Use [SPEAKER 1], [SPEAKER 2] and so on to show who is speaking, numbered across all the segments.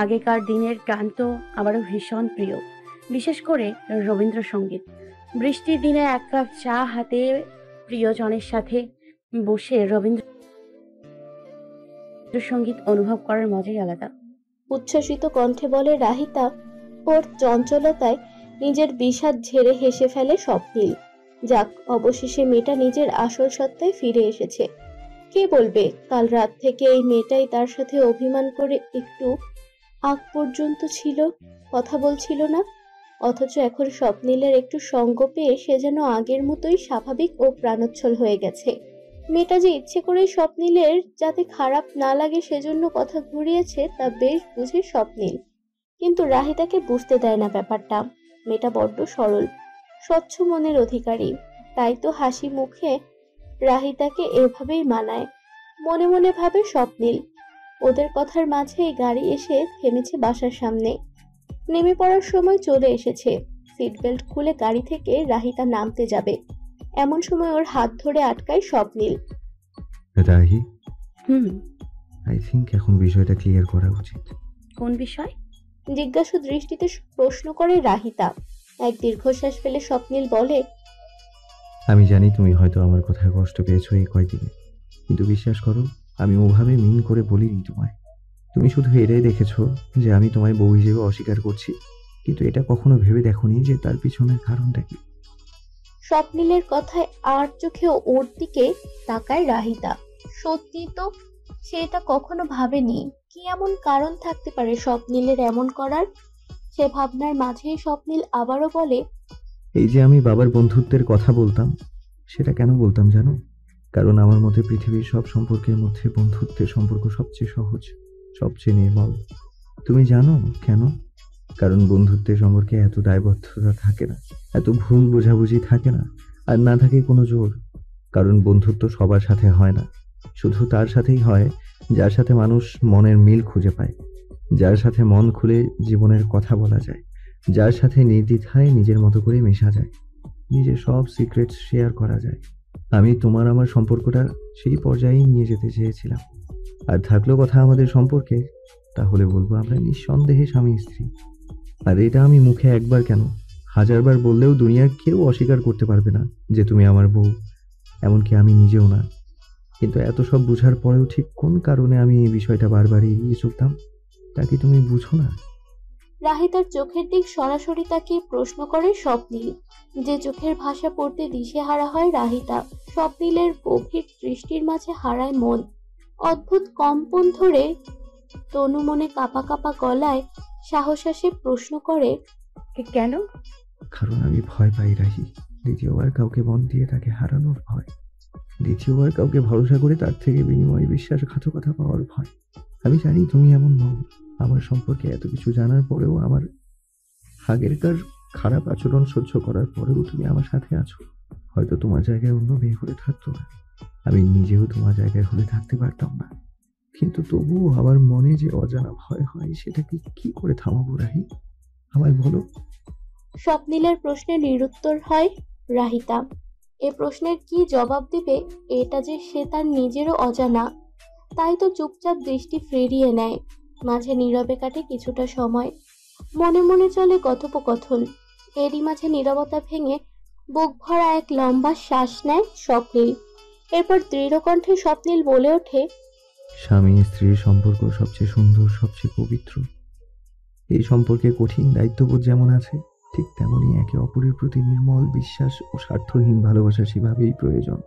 [SPEAKER 1] আগেকার দিনের গান তো আমারও ভীষণ প্রিয়, বিশেষ করে রবীন্দ্রসঙ্গীত। বৃষ্টির দিনে এক কাপ চা হাতে প্রিয়জনের সাথে বসে রবীন্দ্রসঙ্গীত অনুভব করার মজাই আলাদা।
[SPEAKER 2] উচ্ছ্বসিত কণ্ঠে বলে রাহিতা। ওর চঞ্চলতায় নিজের বিষাদ ঝেড়ে হেসে ফেলে স্বপ্নিল। যাক, অবশেষে মেয়েটা নিজের আসল সত্তায় ফিরে এসেছে। কে বলবে কাল রাত থেকে এই মেয়েটাই তার সাথে অভিমান করে একটু আগ পর্যন্ত ছিল, কথা বলছিল না। অথচ এখন স্বপ্নিলের একটু সঙ্গ পেয়ে সে যেন আগের মতোই স্বাভাবিক ও প্রাণোচ্ছল হয়ে গেছে। মেয়েটা যে ইচ্ছে করে স্বপ্নিলের যাতে খারাপ না লাগে সেজন্য কথা ঘুরিয়েছে তা বেশ বুঝে স্বপ্নিল, কিন্তু রাহিতাকে বুঝতে দেয় না ব্যাপারটা। মেয়েটা বড্ড সরল, স্বচ্ছ মনের অধিকারী, তাই তো হাসি মুখে রাহিতাকে এভাবেই মানায়। মনে মনে ভাবে স্বপ্নিল। ওদের কথার মাঝেই গাড়ি এসে থেমেছে বাসার সামনে। নেমে পড়ার সময় চলে এসেছে। সিট বেল্ট খুলে গাড়ি থেকে রাহিতা নামতে যাবে, এমন সময় ওর হাত ধরে আটকায় স্বপ্নিল।
[SPEAKER 3] রাহি,
[SPEAKER 1] হুম।
[SPEAKER 3] আই থিংক এখন বিষয়টা ক্লিয়ার করা উচিত।
[SPEAKER 1] কোন বিষয়?
[SPEAKER 2] জিজ্ঞাসু দৃষ্টিতে প্রশ্ন করে রাহিতা। এক দীর্ঘশ্বাস ফেলে স্বপ্নিল বলে,
[SPEAKER 3] আমি জানি তুমি হয়তো আমার কথায় কষ্ট পেয়েছো এই কয়দিনে, কিন্তু বিশ্বাস করো আমি ওভাবে মিন করে বলিনি তোমায়। তুমি শুধু এটাই দেখেছো যে আমি তোমায় বউ হিসেবে অস্বীকার করছি, কিন্তু এটা কখনো ভেবে দেখোনি যে তার পিছনের কারণটা কি।
[SPEAKER 2] স্বপ্নিলের কথায় আর চোখে ওর দিকে তাকায় রাহিতা। সত্যি তো, সে এটা কখনো ভাবেনি। কি এমন কারণ থাকতে পারে স্বপ্নিলের এমন করার? সে ভাবনার মাঝেই স্বপ্নিল আবারও বলে,
[SPEAKER 3] এই যে আমি বাবার বন্ধুত্বের কথা বলতাম, সেটা কেন বলতাম জানো? কারণ আমার মতে পৃথিবীর সব সম্পর্কের মধ্যে বন্ধুত্বের সম্পর্ক সবচেয়ে সহজ, সবচেয়ে নির্মল। তুমি জানো কেন? কারণ বন্ধুত্বের সম্পর্কে এত দায়বদ্ধতা থাকে না, এত ভুল বোঝাবুঝি থাকে না, আর না থাকে কোনো জোর। কারণ বন্ধুত্ব সবার সাথে হয় না, শুধু তার সাথেই হয় যার সাথে মানুষ মনের মিল খুঁজে পায়, যার সাথে মন খুলে জীবনের কথা বলা যায়, যার সাথে নির্দ্বিধায় নিজের মতো করে মেশা যায়, নিজের সব সিক্রেটস শেয়ার করা যায়। আমি তোমার আমার সম্পর্কটা সেই পর্যায়েই নিয়ে যেতে চেয়েছিলাম। আর থাকলো কথা আমাদের সম্পর্কে, তাহলে বলবো আমরা নিঃসন্দেহে স্বামী স্ত্রী। আর এটা আমি মুখে একবার কেন, হাজারবার বললেও দুনিয়ার কেউ অস্বীকার করতে পারবে না যে তুমি আমার বউ, এমনকি আমি নিজেও না। কিন্তু এত সব বুঝার পরেও ঠিক কোন কারণে আমি এই বিষয়টা বারবার এড়িয়ে চলতাম, তা কি তুমি বুঝো না?
[SPEAKER 2] রাহিতার চোখের দিক সরাসরি তাকিয়ে প্রশ্ন করে স্বপ্নিল। যে চোখের ভাষা পড়তে দিশেহারা হয় রাহিতা। স্বপ্নিলের গভীর দৃষ্টির মাঝে হারায় মন। অদ্ভুত কম্পন ধরে তনু মনে কাঁপা কাঁপা গলায় সাহসে সে প্রশ্ন করে,
[SPEAKER 1] কেন?
[SPEAKER 3] কারণ আমি ভয় পাই রাহি, দ্বিতীয়বার কাউকে মন দিয়ে তাকে হারানোর ভয়, দ্বিতীয়বার কাউকে ভরসা করে তার থেকে বিনিময়ে বিশ্বাসঘাতকতা পাওয়ার ভয়। আমি জানি তুমি এমন নও, আমার সম্পর্কে এত কিছু জানার পরেও, আমার আগেরকার খারাপ আচরণ সহ্য করার পরেও তুমি আমার সাথে আছো। হয়তো তোমার জায়গায় অন্য মেয়ে হলে থাকতো না, আমি নিজেও তোমার জায়গায় হলে থাকতে পারতাম না, কিন্তু তবুও আমার মনে যে অজানা ভয় হয় সেটাকে কি করে থামাবো রাহি, আমায় বলো।
[SPEAKER 2] স্বপ্নিলের প্রশ্নে নিরুত্তর হয় রাহিতা। এ প্রশ্নের কি জবাব দিবে এটা যে সে তার নিজেরও অজানা। তাই তো চুপচাপ দৃষ্টি ফিরিয়ে নেয়। মাঝে নীরবে কাটে কিছুটা সময়। মনে মনে চলে কথোপকথন। এরই মাঝে নীরবতা ভেঙে বুক ভরা এক লম্বা শ্বাস নেয় স্বপ্নিল। এরপর দৃঢ় কণ্ঠে স্বপ্নিল বলে ওঠে,
[SPEAKER 3] স্বামী স্ত্রীর সম্পর্ক সবচেয়ে সুন্দর, সবচেয়ে পবিত্র। এই সম্পর্কে কঠিন দায়িত্ববোধ যেমন আছে, ঠিক তেমনি একে অপরের প্রতি নির্মল বিশ্বাস ও স্বার্থহীন ভালোবাসা সেভাবেই প্রয়োজন।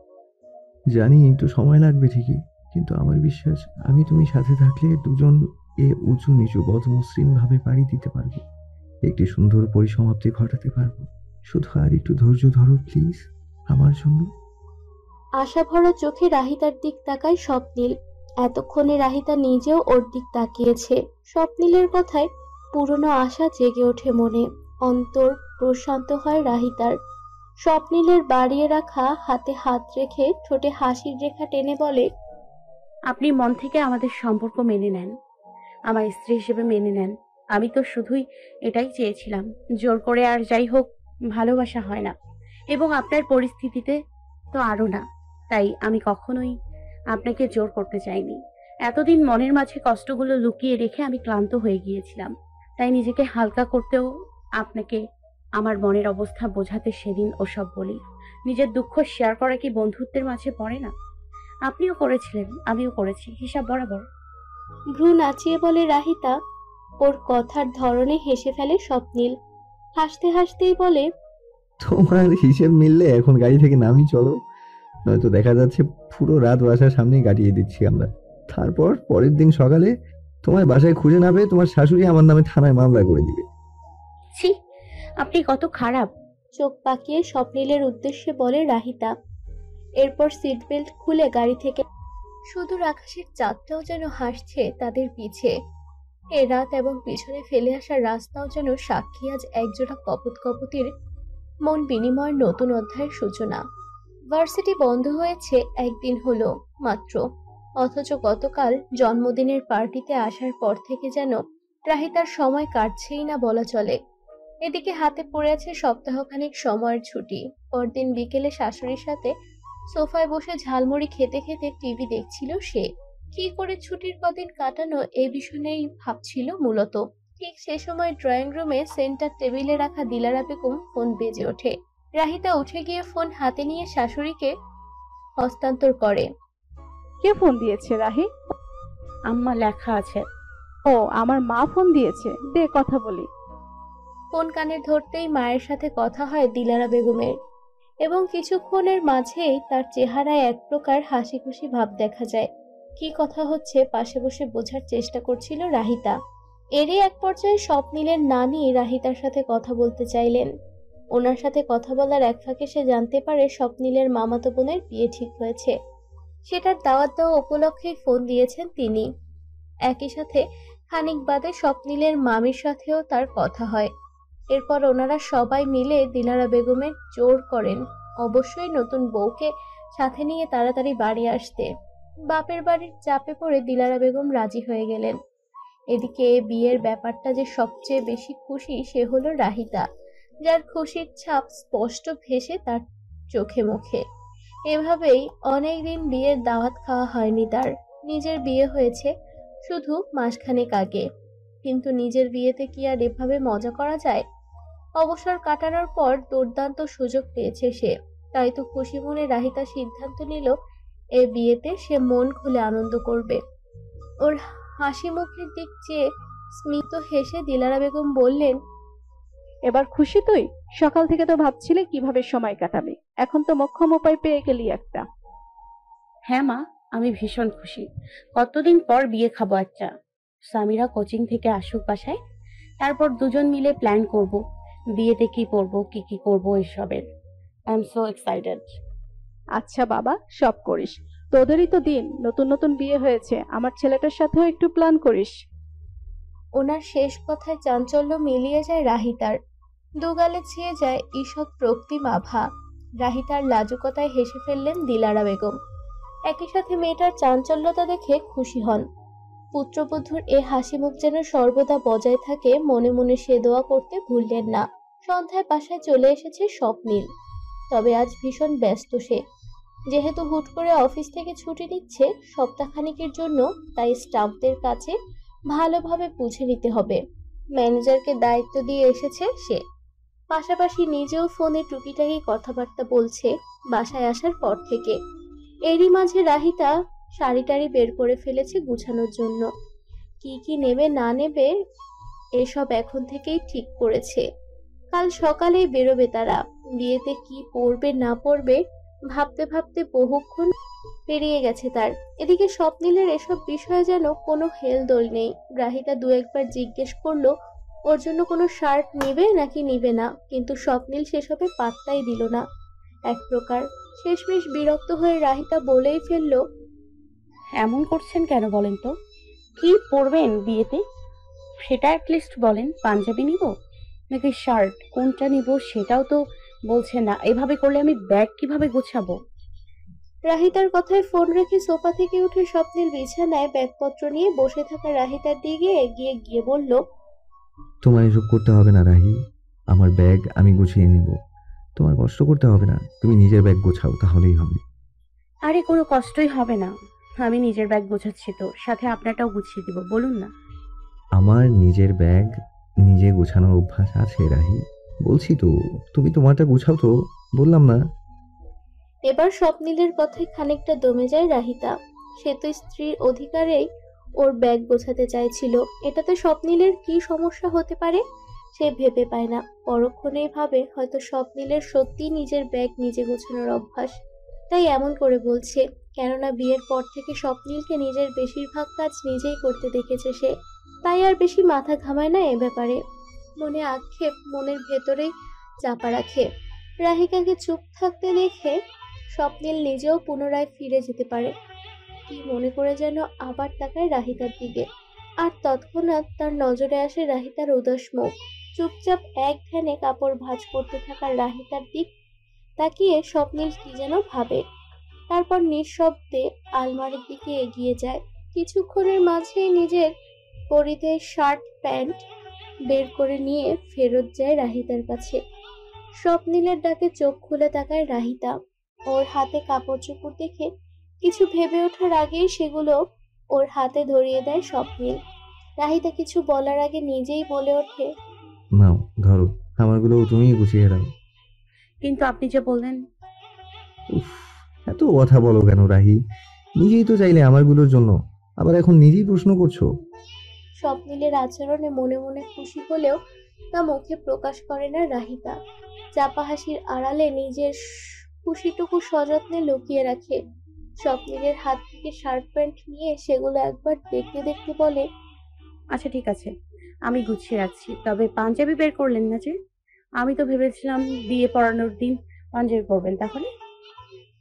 [SPEAKER 3] জানি একটু সময় লাগবে ঠিকই, কিন্তু আমার বিশ্বাস আমি তুমি সাথে থাকলে দুজন এ উঁচু নিচু বদমসৃণ ভাবে পাড়ি দিতে পারবো, একটি সুন্দর পরিসমাপ্তি ঘটাতে পারবো। শুধু আর একটু ধৈর্য ধরো প্লিজ, আমার জন্য।
[SPEAKER 2] আশা ভরা চোখে রাহিতার দিক তাকায় স্বপ্নিল। এতক্ষণে রাহিতা নিজেও ওর দিক তাকিয়েছে। স্বপ্নিলের কথায় পুরনো আশা জেগে ওঠে মনে। অন্তর প্রশান্ত হয় রাহিতার। স্বপ্নিলের বাড়িয়ে রাখা হাতে হাত রেখে ঠোঁটে হাসির রেখা টেনে বলে,
[SPEAKER 1] আপনি মন থেকে আমাদের সম্পর্ক মেনে নেন, আমার স্ত্রী হিসেবে মেনে নেন। আমি তো শুধুই এটাই চেয়েছিলাম। জোর করে আর যাই হোক ভালোবাসা হয় না, এবং আপনার পরিস্থিতিতে তো আরো না। তাই আমি কখনোই আপনাকে জোর করতে চাইনি। এতদিন মনের মাঝে কষ্টগুলো লুকিয়ে রেখে আমি ক্লান্ত হয়ে গিয়েছিলাম। তাই নিজেকে হালকা করতেও আপনাকে আমার মনের অবস্থা বোঝাতে সেদিন ওসব বলি। নিজের দুঃখ শেয়ার করা কি বন্ধুত্বের মাঝে পড়ে না? আপনিও করেছিলেন, আমিও করেছি, হিসাব বরাবর।
[SPEAKER 2] ভ্রু নাচিয়ে বলে রাহিতা। ওর কথার ধরনে হেসে ফেলে স্বপ্নীল। হাসতে হাসতেই বলে,
[SPEAKER 3] তোমার হিসেব মিললে এখন গাড়ি থেকে নামি চলো, নয়তো দেখা যাচ্ছে পুরো রাত বাসার সামনেই কাটিয়ে দিচ্ছি আমরা। তারপর পরের দিন সকালে তোমার বাসায় খুঁজে না পেয়ে তোমার শাশুড়ি আমার নামে থানায় মামলা করে দিবে।
[SPEAKER 1] ছি, আপনি কত খারাপ।
[SPEAKER 2] চোখ পাকিয়ে স্বপ্নীলের উদ্দেশ্যে বলে রাহিতা। এরপর সিট বেল্ট খুলে গাড়ি থেকে সুদূর আকাশের চাঁদটাও যেন হাসছে তাদের পিছে। এ রাত এবং পিছনে ফেলে আসা রাস্তাও যেন সাক্ষী আজ একজোড়া কপত কপতির মন বিনিময়ের নতুন অধ্যায়ের সূচনা। ভার্সিটি বন্ধ হয়েছে একদিন হলো মাত্র, অথচ গতকাল জন্মদিনের পার্টিতে আসার পর থেকে যেন রাহিতার সময় কাটছেই না বলা চলে। এদিকে হাতে পড়ে আছে সপ্তাহখানেক সময়ের ছুটি। পরদিন বিকেলে শাশুড়ির সাথে সোফায় বসে ঝালমুড়ি খেতে খেতে টিভি দেখছিল সে। কি করে ছুটির কদিন কাটানো এ বিষয়েই ভাবছিল মূলত। ঠিক সে সময় ড্রয়িং রুমে সেন্টার টেবিলে রাখা দিলারা বেগম ফোন বেজে ওঠে। রাহিতা উঠে গিয়ে ফোন হাতে নিয়ে শাশুড়িকে হস্তান্তর করে।
[SPEAKER 4] কে ফোন দিয়েছে রাহি?
[SPEAKER 1] আম্মা, লেখা আছে।
[SPEAKER 4] ও, আমার মা ফোন দিয়েছে, দে কথা বলি।
[SPEAKER 2] ফোন কানে ধরতেই মায়ের সাথে কথা হয় দিলারা বেগমের, এবং কিছুক্ষণের মাঝেই তার চেহারায় এক প্রকার হাসি খুশি ভাব দেখা যায়। কি কথা হচ্ছে পাশে বসে বোঝার চেষ্টা করছিল রাহিতা। এরই এক পর্যায়ে স্বপ্নীলের নানি রাহিতার সাথে কথা বলতে চাইলেন। ওনার সাথে কথা বলার এক ফাঁকে সে জানতে পারে স্বপ্নীলের মামাতো বোনের বিয়ে ঠিক হয়েছে। সেটার দাওয়াত দেওয়া উপলক্ষেই ফোন দিয়েছেন তিনি। একই সাথে খানিক বাদে স্বপ্নীলের মামির সাথেও তার কথা হয়। এরপর ওনারা সবাই মিলে দিলারা বেগমের জোর করেন অবশ্যই নতুন বউকে সাথে নিয়ে তাড়াতাড়ি বাড়ি আসতে। বাপের বাড়ির চাপে পড়ে দিলারা বেগম রাজি হয়ে গেলেন। এদিকে বিয়ের ব্যাপারটা যে সবচেয়ে বেশি খুশি সে হলো রাহিতা, যার খুশির ছাপ স্পষ্ট ভেসে তার চোখে মুখে। এভাবেই অনেকদিন বিয়ের দাওয়াত খাওয়া হয়নি তার। নিজের বিয়ে হয়েছে শুধু মাসখানেক আগে, কিন্তু নিজের বিয়েতে কি আর এভাবে মজা করা যায়? অবসর কাটানোর পর দুর্দান্ত সুযোগ পেয়েছে সে, তাই তো খুশি মনে রাহিতা সিদ্ধান্ত নিল এ বিয়েতে সে মন খুলে আনন্দ করবে। ওর হাসি মুখের দিক চেয়ে স্মিত হেসে দিলারা বেগম বললেন,
[SPEAKER 4] এবার খুশি তুই? সকাল থেকে তো ভাবছিলি কিভাবে সময় কাটাবি, এখন তো মোক্ষম উপায় পেয়ে গেলি একটা।
[SPEAKER 1] হ্যাঁ মা, আমি ভীষণ খুশি। কতদিন পর বিয়ে খাবো একটা। সামিরা কোচিং থেকে আসুক বাসায়, তারপর দুজন মিলে প্ল্যান করব বিয়েতে কি পরবো, কি কি করবো এসবের। I am so excited.
[SPEAKER 4] আচ্ছা বাবা, সব করিস, তোদেরই তো দিন, নতুন নতুন বিয়ে হয়েছে, আমার ছেলেটার সাথেও একটু প্ল্যান করিস।
[SPEAKER 2] ওনার শেষ কথায় চাঞ্চল্য মিলিয়ে যায় রাহিতার, দুগালে ছেয়ে যায় ঈষৎ রক্তিম আভা। রাহিতার লাজুকতায় হেসে ফেললেন দিলারা বেগম। একই সাথে মেয়েটার চাঞ্চল্যতা দেখে খুশি হন। পুত্রবধূর এ হাসি মুখ যেন সর্বদা বজায় থাকে, মনে মনে সে দোয়া করতে ভুললেন না। সন্ধ্যায় বাসায় চলে এসেছে স্বপ্নীল, তবে আজ ভীষণ ব্যস্ত সে। যেহেতু হুট করে অফিস থেকে ছুটি নিচ্ছে সপ্তাহখানেকের জন্য, তাই স্টাফদের কাছে ভালোভাবে বুঝে নিতে হবে। ম্যানেজারকে দায়িত্ব দিয়ে এসেছে সে, পাশাপাশি নিজেও ফোনে টুকিটাকি কথাবার্তা বলছে বাসায় আসার পর থেকে। এরই মাঝে রাহিতা শাড়ি টাড়ি বের করে ফেলেছে গুছানোর জন্য। কি কি নেবে না নেবে এসব এখন থেকেই ঠিক করেছে। কাল সকালেই বেরোবে তারা। বিয়েতে কি পরবে না পরবে ভাবতে ভাবতে বহুক্ষণ পেরিয়ে গেছে তার। এদিকে স্বপ্নীলের এসব বিষয়ে যেন কোনো হেলদোল নেই। রাহিতা দু একবার জিজ্ঞেস করলো ওর জন্য কোনো শার্ট নিবে নাকি নিবে না, কিন্তু স্বপ্নীল সেসবে পাত্তাই দিল না। এক প্রকার শেষমেশ বিরক্ত হয়ে রাহিতা বলেই ফেললো,
[SPEAKER 1] এমন করছেন কেন বলেন তো? কি পরবেন বিয়েতে সেটা অ্যাটলিস্ট বলেন। পাঞ্জাবি নিব নাকি শার্ট, কোনটা নিব সেটাও তো বলছেন না। এভাবে করলে আমি ব্যাগ কিভাবে গোছাবো?
[SPEAKER 2] রাহিতার কথায় ফোন রেখে সোফা থেকে উঠে স্বপ্নীল বিছানায় ব্যাগপত্র নিয়ে বসে থাকা রাহিতার দিকে এগিয়ে গিয়ে বলল,
[SPEAKER 3] তোমার এসব করতে হবে না রাহি, আমার ব্যাগ আমি গুছিয়ে নেব, তোমার কষ্ট করতে হবে না, তুমি নিজের ব্যাগ গোছাও তাহলেই হবে।
[SPEAKER 1] আরে কোনো কষ্টই হবে না, আমি নিজের ব্যাগ গোছাচ্ছি তো, সাথে আপনারটাও গুছিয়ে দিব, বলুন না।
[SPEAKER 3] আমার নিজের ব্যাগ নিজে গোছানোর অভ্যাস আছে রাহি। বলছি তো, তুমি তোমারটা গুছাও তো, বললাম না?
[SPEAKER 2] এবার স্বপ্নিলের কথায় খানিকটা দমে যায় রাহিতা। সে তো স্ত্রীর অধিকারেই ওর ব্যাগ গোছাতে চাইছিল, এটাতে স্বপ্নিলের কি সমস্যা হতে পারে সে ভেবে পায় না। পরক্ষণেই ভাবে হয়তো স্বপ্নিলের সত্যিই নিজের ব্যাগ নিজে গোছানোর অভ্যাস, তাই এমন করে বলছে। কেননা বিয়ের পর থেকে স্বপ্নিলকে নিজের বেশিরভাগ কাজ নিজেই করতে দেখেছে সে, তাই আর বেশি মাথা ঘামায় না এ ব্যাপারে। মনে আক্ষেপ মনের ভেতরেই চাপা রাখে। রাহিকাকে চুপ থাকতে দেখে স্বপ্নিল নিজেও পুনরায় ফিরে যেতে পারে কি মনে করে যেন আবার তাকায় রাহিতার দিকে। আর তৎক্ষণাৎ তার নজরে আসে রাহিতার উদাস মুখ। চুপচাপ এক ধ্যানে কাপড় ভাঁজ করতে থাকা রাহিতার দিক তাকিয়ে স্বপ্নিল কি যেন ভাবে। তারপর নিঃশব্দে আলমারির দিকে এগিয়ে যায়। কিছুক্ষণের মাঝেই নিজের পরিধেয় শার্ট প্যান্ট বের করে নিয়ে ফেরত যায় রাহিতার কাছে। স্বপ্নিলের ডাকে চোখ খুলে তাকায় রাহিতা। ওর হাতে কাপড় চোপড় দেখে কিছু ভেবে ওঠার আগেই সেগুলো ওর হাতে ধরিয়ে দেয় স্বপ্নিল। রাহিতা কিছু বলার আগে নিজেই বলে ওঠে,
[SPEAKER 3] নাও ধরো, আমারগুলো তুমিই গুছিয়ে দাও।
[SPEAKER 1] কিন্তু আপনি যে বললেন।
[SPEAKER 3] উফ, এত কথা বলো কেন রাহি? নিজেই তো চাইলে আমারগুলোর জন্য, আবার এখন নিজেই প্রশ্ন করছো।
[SPEAKER 2] স্বপ্নিলের আচরণে মনে মনে খুশি হলেও তা মুখে প্রকাশ করে না রাহিতা। চাপা হাসির আড়ালে নিজের খুশিটুকু সযত্নে লুকিয়ে রাখে। স্বপ্নিলের হাত থেকে শার্ট প্যান্ট নিয়ে সেগুলো একবার দেখতে দেখতে বলে,
[SPEAKER 1] আচ্ছা ঠিক আছে, আমি গুছিয়ে রাখছি, তবে পাঞ্জাবি বের করলেন না যে? আমি তো ভেবেছিলাম বিয়ে পড়ানোর দিন পাঞ্জাবি পরবেন। তাহলে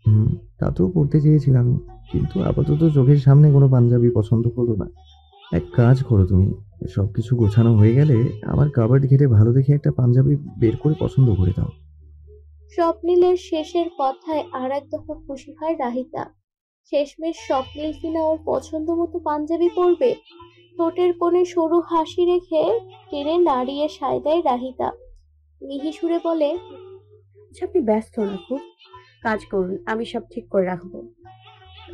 [SPEAKER 3] হুম, তা তো করতে চেয়েছিলাম, কিন্তু আপাতত চোখের সামনে কোনো পাঞ্জাবি পছন্দ হলো না। এক কাজ করো তুমি, সবকিছু গোছানো হয়ে গেলে আমার কাবার্ড ঘেটে ভালো দেখে একটা পাঞ্জাবি বের করে পছন্দ করে দাও।
[SPEAKER 2] স্বপ্নিলের শেষের কথায় আর এক দফা খুশি হয় রাহিতা। শেষমেশ স্বপ্নিল কিনা ওর পছন্দ মতো পাঞ্জাবি পরবে। ঠোঁটের কোণে সরু হাসি রেখে টেনে নাড়িয়ে সায় দেয় রাহিতা। মিহি সুরে বলে,
[SPEAKER 1] আচ্ছা আপনি ব্যস্ত না খুব, কাজ করুন, আমি সব ঠিক করে রাখবো।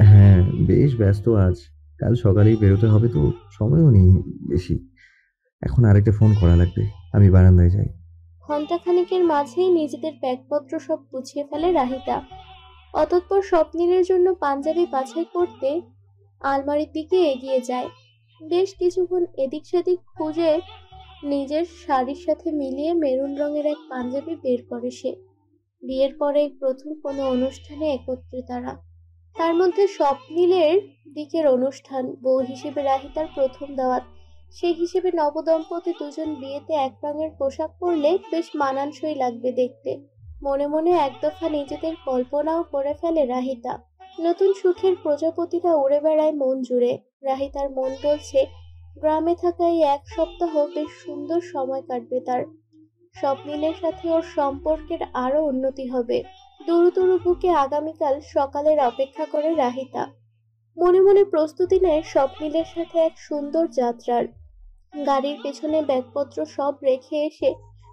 [SPEAKER 3] হ্যাঁ, বেশ ব্যস্ত আজ, কাল সকালেই বেরোতে হবে তো, সময়ও নেই বেশি। এখন আরেকটা ফোন করা লাগবে, আমি বারান্দায় যাই।
[SPEAKER 2] ঘণ্টাখানেকের মাঝেই নিজেদের ব্যাগপত্র সব গুছিয়ে ফেলে রাহিতা। অতঃপর স্বপ্নিলের জন্য পাঞ্জাবি বাছাই করতে আলমারির দিকে এগিয়ে যায়। বেশ কিছুক্ষণ এদিক সেদিক খুঁজে নিজের শাড়ির সাথে মিলিয়ে মেরুন রঙের এক পাঞ্জাবি বের করে সে। বিয়ের পরে এই প্রথম কোনো অনুষ্ঠানে একত্রে তারা। তার মধ্যে স্বপ্নিলের দিকের অনুষ্ঠান, বউ হিসেবে রাহিতার প্রথম দাওয়াত। সেই হিসেবে নবদম্পতি দুজন বিয়েতে এক রঙের পোশাক পরলে বেশ মানানসই লাগবে দেখতে। মনে মনে এক দফা নিজেদের কল্পনাও করে ফেলে রাহিতা। নতুন সুখের প্রজাপতিরা উড়ে বেড়ায় মন জুড়ে। রাহিতার মন বলছে গ্রামে থাকা এই এক সপ্তাহ বেশ সুন্দর সময় কাটবে তার। স্বপ্নিলের সাথে ওর সম্পর্কের আরো উন্নতি হবে। দুরু দুরু বুকে আগামীকাল সকালের অপেক্ষা করে রাহিতা। মনে মনে প্রস্তুতি নেয় স্বপ্নিলের সাথে এক সুন্দর যাত্রার। গাড়ির পেছনে ব্যাগপত্র সব রেখে এসে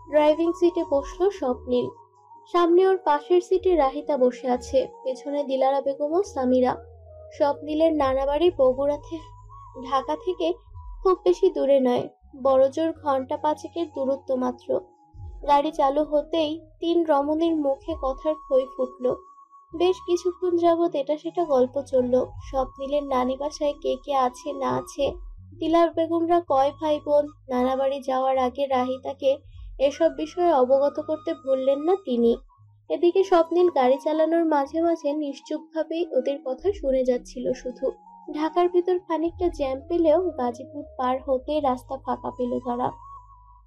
[SPEAKER 2] ড্রাইভিং সিটে বসলো স্বপ্নিল। সামনে ওর পাশের সিটে রাহিতা বসে আছে, পেছনে দিলারা বেগম ও সামিরা। স্বপ্নিলের নানা বাড়ি বগুড়াতে, ঢাকা থেকে খুব বেশি দূরে নয়, বড়জোর ঘন্টা পাঁচেকের দূরত্ব মাত্র। গাড়ি চালু হতেই তিন রমণীর মুখে কথার খই ফুটল। বেশ কিছুক্ষণ যাবৎ এটা সেটা গল্প চলল। স্বপ্নিলের নানি বাসায় কে কে আছে না আছে, দিলার বেগমরা কয় ভাই বোন, নানা বাড়ি যাওয়ার আগে রাহিতাকে এসব বিষয়ে অবগত করতে ভুললেন না তিনি। এদিকে স্বপ্নিল গাড়ি চালানোর মাঝে মাঝে নিশ্চুপভাবেই ওদের কথা শুনে যাচ্ছিল শুধু। ঢাকার ভিতর খানিকটা জ্যাম পেলেও গাজীপুর পার হতে রাস্তা ফাঁকা পেল তারা।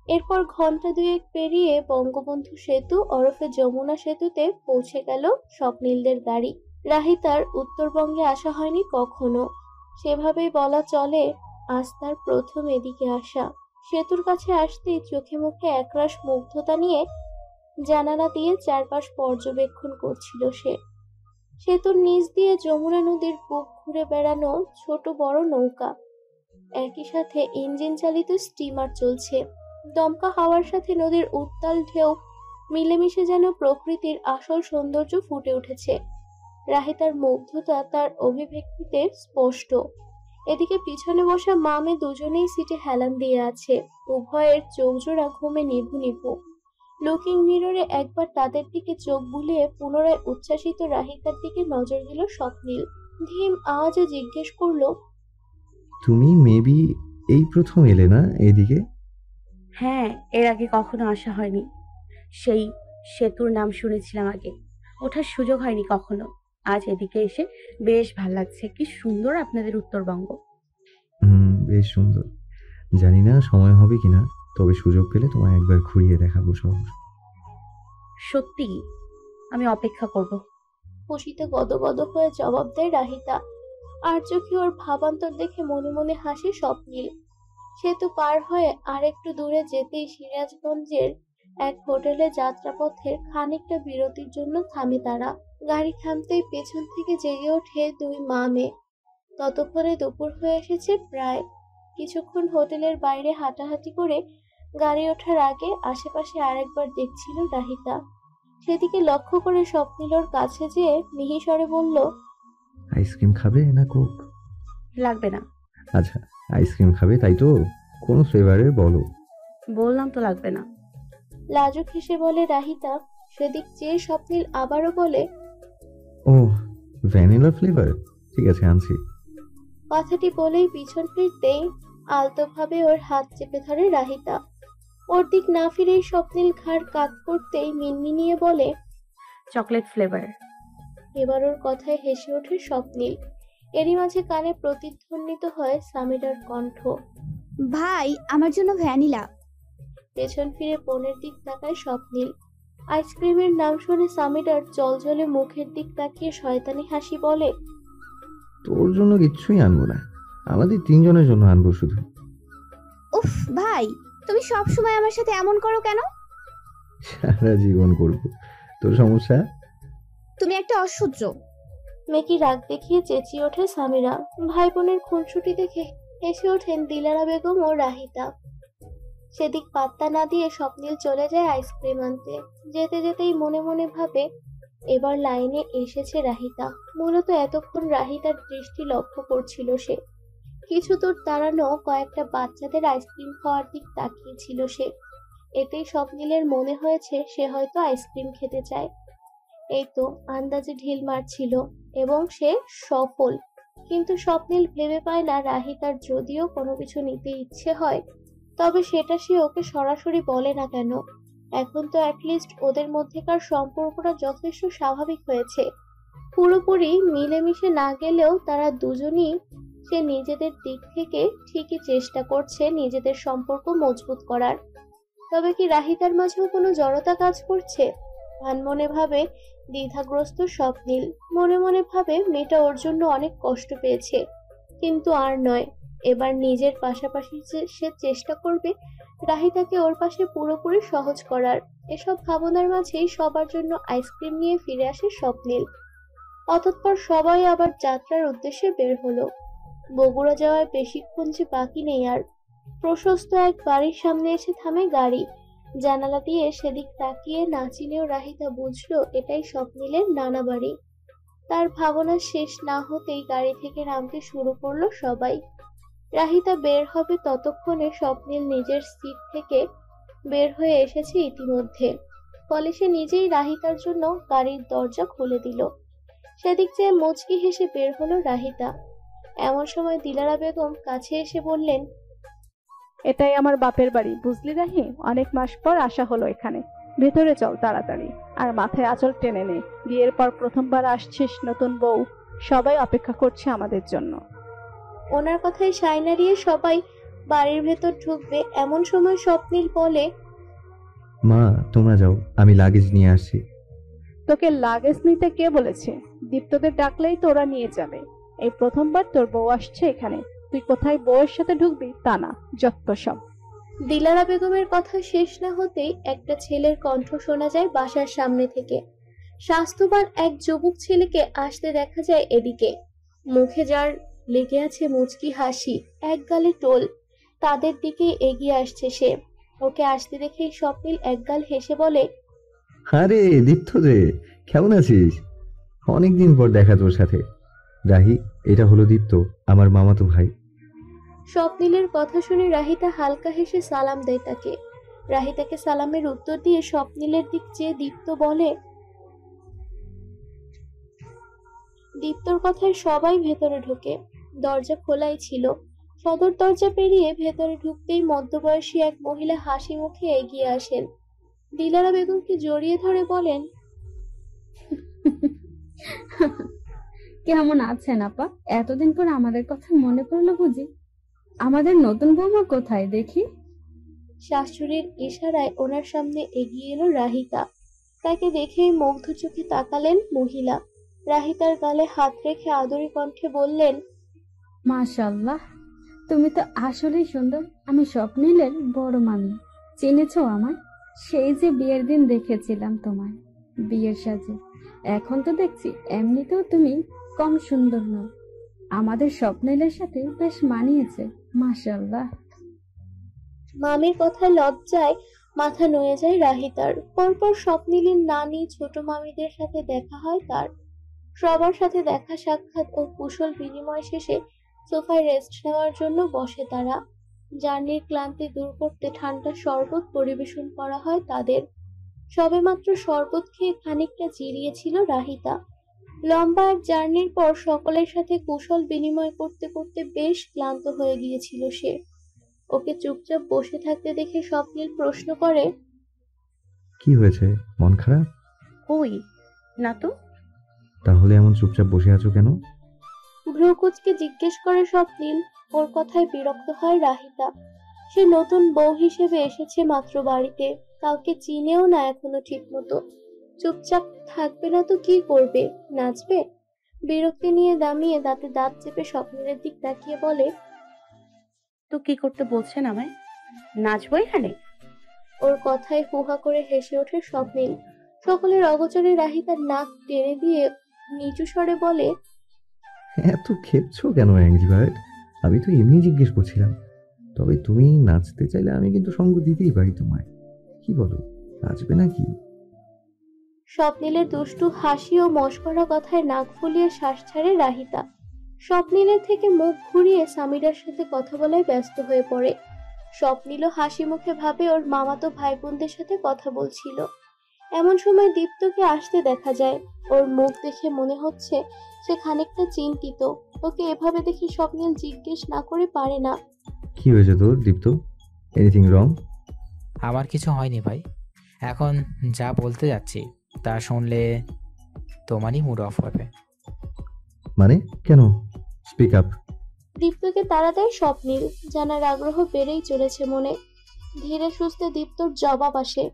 [SPEAKER 2] এরপর ঘন্টা দুয়েক পেরিয়ে বঙ্গবন্ধু সেতু ওরফে যমুনা সেতুতে পৌঁছে গেল স্বপ্নিলদের গাড়ি। রাহিতার উত্তরবঙ্গে আসা হয়নি কখনো, সেভাবেই বলা চলে আজ তার প্রথম এদিকে আসা। সেতুর কাছে আসতেই চোখে মুখে একরাশ মুগ্ধতা নিয়ে জানালা দিয়ে চারপাশ পর্যবেক্ষণ করছিল সে। সেতুর নিচ দিয়ে যমুনা নদীর বুক ঘুরে বেড়ানো ছোট বড় নৌকা, একই সাথে ইঞ্জিন চালিত স্টিমার চলছে। দমকা হাওয়ার সাথে নদীর উত্তাল ঢেউ মিলেমিশে যেন প্রকৃতির আসল সৌন্দর্য ফুটে উঠেছে। রাহিতার মুগ্ধতা তার অভিব্যক্তিতে স্পষ্ট। এদিকে পিছনে বসা মামে দুজনেই সিটে হেলান দিয়ে আছে। উভয়ের চোখজোড়া ঘুমে নিভু নিভু। লুকিং মিররে একবার তাদের দিকে চোখ বুলিয়ে পুনরায় উচ্ছ্বাসিত রাহিতার দিকে নজর দিল স্বপ্নীল। ধীম আওয়াজে জিজ্ঞেস করলো,
[SPEAKER 3] তুমি মেবি এই প্রথম এলে না এদিকে?
[SPEAKER 1] হ্যাঁ, এর আগে কখনো আসা হয়নি। সেই সেতুর নাম শুনেছিলাম আগে, ওঠার সুযোগ হয়নি কখনো। আজ এদিকে এসে বেশ ভাল লাগছে। কি সুন্দর আপনাদের উত্তরবঙ্গ।
[SPEAKER 3] বেশ সুন্দর। জানি না সময় হবে কিনা, তবে সুযোগ পেলে তোমায় একবার ঘুরিয়ে দেখাবো শহর।
[SPEAKER 1] সত্যি? আমি অপেক্ষা করব।
[SPEAKER 2] খুশিতে গদগদ হয়ে জবাব দেয় রাহিতা। আর চোখে ওর ভাবান্তর দেখে মনে মনে হাসে স্বপ্নীল। সেতু পার হয়ে আরেকটু দূরে যেতেই সিরাজগঞ্জের এক হোটেলে যাত্রাপথের খানিকটা বিরতির জন্য থামে তারা। গাড়ি থামতেই পেছন থেকে জেগে ওঠে দুই মা মেয়ে। ততক্ষণে দুপুর হয়ে এসেছে প্রায়। কিছুক্ষণ হোটেলের বাইরে হাঁটাহাঁটি করে গাড়ি ওঠার আগে আশেপাশে আরেকবার দেখছিল রাহিতা। সেদিকে লক্ষ্য করে স্বপ্নীল ওর কাছে যেয়ে মিহিস্বরে বলল,
[SPEAKER 3] আইসক্রিম খাবে না কোক?
[SPEAKER 1] লাগবে না।
[SPEAKER 3] আচ্ছা, আইসক্রিম খাবে তাই তো? কোন ফ্লেভারের বলো?
[SPEAKER 1] বললাম তো লাগবে না।
[SPEAKER 2] লাজুক হেসে বলে রাহিতা। সেদিক চেয়ে স্বপ্নীল আবারও বলে,
[SPEAKER 3] ও, ভ্যানিলা ফ্লেভার? ঠিক আছে, আনছি।
[SPEAKER 2] কথাটি বলেই পিছন ফিরতেই আলতোভাবে ওর হাত চেপে ধরে রাহিতা। ওর দিক না ফিরেই স্বপ্নীল ঘাড় কাত করতেই মিনমিনিয়ে বলে,
[SPEAKER 1] চকলেট ফ্লেভার।
[SPEAKER 2] এবার ওর কথায় হেসে ওঠে স্বপ্নীল। এরই মাঝে কানে প্রতিধ্বনিত হয় সামিরার কণ্ঠ।
[SPEAKER 5] ভাই, আমার জন্য ভ্যানিলা।
[SPEAKER 2] পেছন ফিরে বোনের দিক তাকায় স্বপ্নীল। আইসক্রিমের নাম শুনে সামিরার জলজলে মুখের দিক তাকিয়ে শয়তানি হাসি বলে,
[SPEAKER 3] তোর জন্য কিচ্ছুই আনবো না, আমাদের তিনজনের জন্য আনবো শুধু।
[SPEAKER 5] উফ ভাই, তুমি সব সময় আমার সাথে এমন করো কেন?
[SPEAKER 3] সারা জীবন করবো, তোর সমস্যা?
[SPEAKER 5] তুমি একটা অসহ্য।
[SPEAKER 2] মেকি রাগ দেখিয়ে চেঁচিয়ে ওঠে সামিরা। ভাই বোনের খুনসুটি দেখে হেসে ওঠেন দিলারা বেগম ও রাহিতা। সেদিক পাত্তা না দিয়ে স্বপ্নীল চলে যায় আইসক্রিম আনতে। যেতে যেতেই মনে মনে ভাবে, এবার লাইনে এসেছে রাহিতা। মূলত এতক্ষণ রাহিতার দৃষ্টি লক্ষ্য করছিল সে। কিছু দূর দাঁড়ানো কয়েকটা বাচ্চাদের আইসক্রিম খাওয়ার দিক তাকিয়েছিল সে। এতেই স্বপ্নীলের মনে হয়েছে সে হয়তো আইসক্রিম খেতে চায়। এই তো আন্দাজে ঢিল মারছিল এবং সে সফল। কিন্তু স্বপ্নীল ভেবে পায় না রাহিতার যদিও কোনো কিছু নিতে ইচ্ছে হয়, তবে সেটা সে ওকে সরাসরি বলে না কেন। এখন তো অ্যাটলিস্ট ওদের মধ্যেকার সম্পর্কটা যথেষ্ট স্বাভাবিক হয়েছে। পুরোপুরি মিলেমিশে না গেলেও তারা দুজনই সে নিজেদের দিক থেকে ঠিকই চেষ্টা করছে নিজেদের সম্পর্ক মজবুত করার। তবে কি রাহিতার মাঝেও কোনো জড়তা কাজ করছে? আনমনে ভাবে দ্বিধাগ্রস্ত স্বপ্নীল। মনে মনে ভাবে মেয়েটা ওর জন্য অনেক কষ্ট পেয়েছে, কিন্তু আর নয়। এবার নিজের পাশাপাশি সে চেষ্টা করবে রাহিতাকে ওর পাশে পুরোপুরি সহজ করার। এসব ভাবনার মাঝেই সবার জন্য আইসক্রিম নিয়ে ফিরে আসে স্বপ্নীল। অতঃপর সবাই আবার যাত্রার উদ্দেশ্যে বের হলো। বগুড়া যাওয়ার বেশিক্ষণ যে বাকি নেই আর। প্রশস্ত এক বাড়ির সামনে এসে থামে গাড়ি। জানালা দিয়ে সেদিক তাকিয়ে না চিনেও রাহিতা বুঝলো এটাই স্বপ্নীলের নানা বাড়ি। তার ভাবনা শেষ না হতেই গাড়ি থেকে নামতে শুরু করলো সবাই। রাহিতা বের হবে ততক্ষণে স্বপ্নীল নিজের সিট থেকে বের হয়ে এসেছে ইতিমধ্যে। ফলে সে নিজেই রাহিতার জন্য গাড়ির দরজা খুলে দিল। সেদিক চেয়ে মুচকি হেসে বের হলো রাহিতা। এমন সময় দিলারা বেগম কাছে এসে বললেন,
[SPEAKER 4] এটাই আমার বাপের বাড়ি, বুঝলি রাহি? অনেক মাস পর আসা হলো এখানে। ভেতরে চল তাড়াতাড়ি। আর মাথায় আঁচল টেনে নে, বিয়ের পর প্রথমবার আসছিস, নতুন বউ। সবাই অপেক্ষা করছে আমাদের জন্য।
[SPEAKER 2] ওনার কথায় সায় নাড়িয়ে সবাই বাড়ির ভেতর ঢুকবে এমন সময় স্বপ্নীল বলে,
[SPEAKER 3] মা, তোমরা যাও, আমি লাগেজ নিয়ে আসছি।
[SPEAKER 4] তোকে লাগেজ নিতে কে বলেছে? দীপ্তদের ডাকলেই তোরা নিয়ে যাবে। এই প্রথমবার তোর বউ আসছে এখানে, তুই কোথায় বউয়ের সাথে ঢুকবি তা না, যত সব।
[SPEAKER 2] দিলারা বেগমের কথা শেষ না হতেই একটা ছেলের কণ্ঠ শোনা যায় বাসার সামনে থেকে। স্বাস্থ্যবান এক যুবক ছেলেকে আসতে দেখা যায় এদিকে। মুখে যার লেগে আছে মুচকি হাসি, এক গালে টোল। তাদের দিকে এগিয়ে আসছে সে। ওকে আসতে দেখেই স্বপ্নীল একগাল হেসে বলে,
[SPEAKER 3] আরে দীপ্ত রে, কেমন আছিস? অনেকদিন পর দেখা তোর সাথে। রাহি, এটা হলো দীপ্ত, আমার মামাতো ভাই।
[SPEAKER 2] স্বপ্নিলের কথা শুনে রাহিতা হালকা হেসে সালাম দেয় তাকে। রাহিতাকে সালামের উত্তর দিয়ে স্বপ্নিলের দিক চেয়ে দীপ্ত বলে, দীপ্তর কথায় সবাই ভেতরে ঢোকে। দরজা খোলাই ছিল। সদর দরজা পেরিয়ে ভেতরে ঢুকতেই মধ্যবয়সী এক মহিলা হাসি মুখে এগিয়ে আসেন। দিলারা বেগমকে জড়িয়ে ধরে বলেন,
[SPEAKER 6] কেমন আছেন আপা? এতদিন পর আমাদের কথা মনে পড়লো বুঝি? আমাদের নতুন বৌমা কোথায় দেখি?
[SPEAKER 2] শাশুড়ির ইশারায় ওনার সামনে এগিয়ে এলো রাহিতা। তাকে দেখেই মুগ্ধ চোখে তাকালেন মহিলা। রাহিতার গালে হাত রেখে আদুরি কণ্ঠে বললেন,
[SPEAKER 6] মাশাআল্লাহ, তুমি তো আসলেই সুন্দর। আমি স্বপ্নিলের বড় মামি। চিনেছো আমায়? সেই যে বিয়ের দিন দেখেছিলাম তোমায় বিয়ের সাজে। এখন তো দেখছি এমনিতেও তুমি কম সুন্দর নও। আমাদের স্বপ্নিলের সাথে বেশ মানিয়েছে, মাশাআল্লাহ।
[SPEAKER 2] মামির কথায় লজ্জায় মাথা নুয়ে যায় রাহিতার। পরপর স্বপ্নিলের নানি ছোট মামিদের সাথে দেখা হয় তার। সবার সাথে দেখা সাক্ষাৎ ও কুশল বিনিময় শেষে সোফায় রেস্ট নেওয়ার জন্য বসে তারা। জার্নির ক্লান্তি দূর করতে ঠান্ডা শরবত পরিবেশন করা হয় তাদের। সবেমাত্র শরবত খেয়ে খানিকটা জিরিয়েছিল রাহিতা। লম্বা এক জার্নির পর সকলের সাথে কুশল বিনিময় করতে করতে বেশ ক্লান্ত হয়ে গিয়েছিল সে। ওকে চুপচাপ বসে থাকতে দেখে স্বপ্নিল প্রশ্ন করে,
[SPEAKER 3] কি হয়েছে, মন খারাপ?
[SPEAKER 1] কই না তো।
[SPEAKER 3] তাহলে এমন চুপচাপ বসে আছো কেন?
[SPEAKER 2] ভ্রুকুচকে জিজ্ঞেস করে স্বপ্নিল। ওর কথায় বিরক্ত হয় রাহিতা। সে নতুন বউ হিসেবে এসেছে মাত্র বাড়িতে, কাউকে চিনেও না এখনো ঠিক মতো। চুপচাপ থাকবে না তো কি করবে, নাচবে? বিরক্তি নিয়ে দামিয়ে দাঁতে দাঁত চেপে স্বপ্নিলের দিক তাকিয়ে বলে,
[SPEAKER 1] তো কি করতে বলছেন আমায়? নাচবো এখানে?
[SPEAKER 2] ওর কথায় হুহা করে হেসে ওঠে স্বপ্নিল। সকলের অগোচরে রাহিতার নাক টেনে দিয়ে নিচু স্বরে বলে,
[SPEAKER 3] এত খেপছো কেন অ্যাংরি বার্ড? আমি তো এমনি জিজ্ঞেস করছিলাম। তবে তুমি নাচতে চাইলে আমি কিন্তু সঙ্গ দিতেই পারি তোমায়। কি বলো, নাচবে নাকি?
[SPEAKER 2] স্বপ্নিলের দুষ্টু হাসি ও মশকরা কথায় নাক ফুলিয়ে শ্বাস ছাড়ে রাহিতা। স্বপ্নিলের থেকে মুখ ঘুরিয়ে সামিরার সাথে কথা বলায় ব্যস্ত হয়ে পড়ে। স্বপ্নিলও হাসি মুখে ভাবে ওর মামাতো ভাই বোনদের সাথে কথা বলছিল। এমন সময় দীপ্তকে আসতে দেখা যায়। ওর মুখ দেখে মনে হচ্ছে সে খানিকটা চিন্তিত। ওকে এভাবে দেখে স্বপ্নিল জিজ্ঞেস না করে পারে না,
[SPEAKER 3] কি হয়েছে তোর দীপ্ত? Anything wrong?
[SPEAKER 7] আমার কিছু হয়নি ভাই। এখন যা বলতে যাচ্ছি তা শুনলে তোমারই মুড অফ হবে।
[SPEAKER 3] মানে কেন? Speak up.
[SPEAKER 2] দীপ্তকে তাড়া দেয় স্বপ্নিল। জানার আগ্রহ বেড়েই চলেছে মনে। ধীরে সুস্থে দীপ্তর জবাব আসে,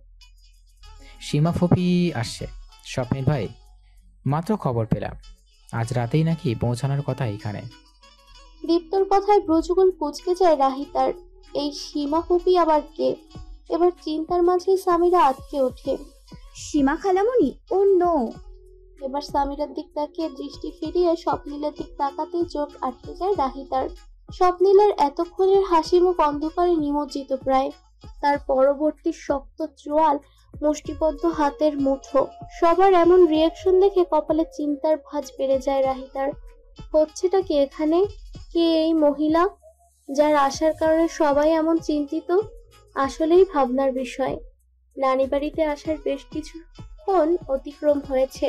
[SPEAKER 7] সীমা ফুপি আসছে স্বপ্নিল ভাই। মাত্র খবর পেলাম আজ রাতেই নাকি পৌঁছানোর কথা এখানে।
[SPEAKER 2] দীপ্তর কথায় ভ্রুযুগল কুঁচকে যায় রাহিতার। এই সীমা ফুপি আবার কে? এবার চিন্তার মাঝে সামিরা আটকে ওঠে।
[SPEAKER 5] সীমা খালামণি, ও নো।
[SPEAKER 2] এবার সামিরার দিক তাকিয়ে দৃষ্টি ফিরিয়ে স্বপ্নিলের দিক তাকাতেই চোখ আটকে যায় রাহিতার। স্বপ্নিলের এতক্ষণের হাসি মুখ অন্ধকারে নিমজ্জিত প্রায়। তার পরবর্তী শক্ত চোয়াল, মুষ্টিবদ্ধ হাতের মুঠো, সবার এমন রিয়াকশন দেখে কপালে চিন্তার ভাঁজ বেড়ে যায় রাহিতার। হচ্ছেটা কি এখানে? কে এই মহিলা যার আসার কারণে সবাই এমন চিন্তিত? আসলেই ভাবনার বিষয়। নানি বাড়িতে আসার বেশ কিছুক্ষণ অতিক্রম হয়েছে।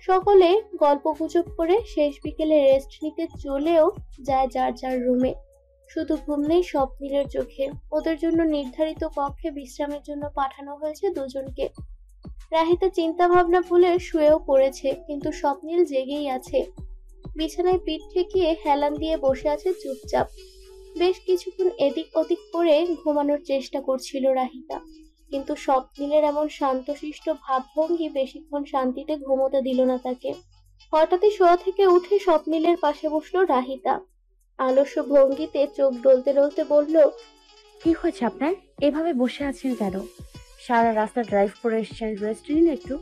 [SPEAKER 2] সকলে গল্পগুজব করে শেষ বিকেলে রেস্ট নিতে চলেও যায় যার যার রুমে। শুধু ঘুম নেই স্বপ্নিলের চোখে। ওদের জন্য নির্ধারিত কক্ষে বিশ্রামের জন্য পাঠানো হয়েছে দুজনকে। রাহিতা চিন্তা ভাবনা ভুলে শুয়েও পড়েছে, কিন্তু স্বপ্নিল জেগেই আছে। বিছানায় পিঠ ঠেকিয়ে হেলান দিয়ে বসে আছে চুপচাপ। বেশ কিছুক্ষণ এদিক ওদিক করে ঘুমানোর চেষ্টা করছিল রাহিতা, কিন্তু স্বপ্নিলের এমন শান্তশিষ্ট ভাবভঙ্গি বেশিক্ষণ শান্তিতে ঘুমোতে দিল না তাকে। হঠাৎই শোয়া থেকে উঠে স্বপ্নিলের পাশে বসলো রাহিতা। আলস্য ভঙ্গিতে চোখ ডলতে ডলতে বলল,
[SPEAKER 1] কি হয়েছে আপনার? এভাবে বসে আছেন কেন? সারা রাস্তা ড্রাইভ করে এসেছেন, রেস্ট নিন একটু।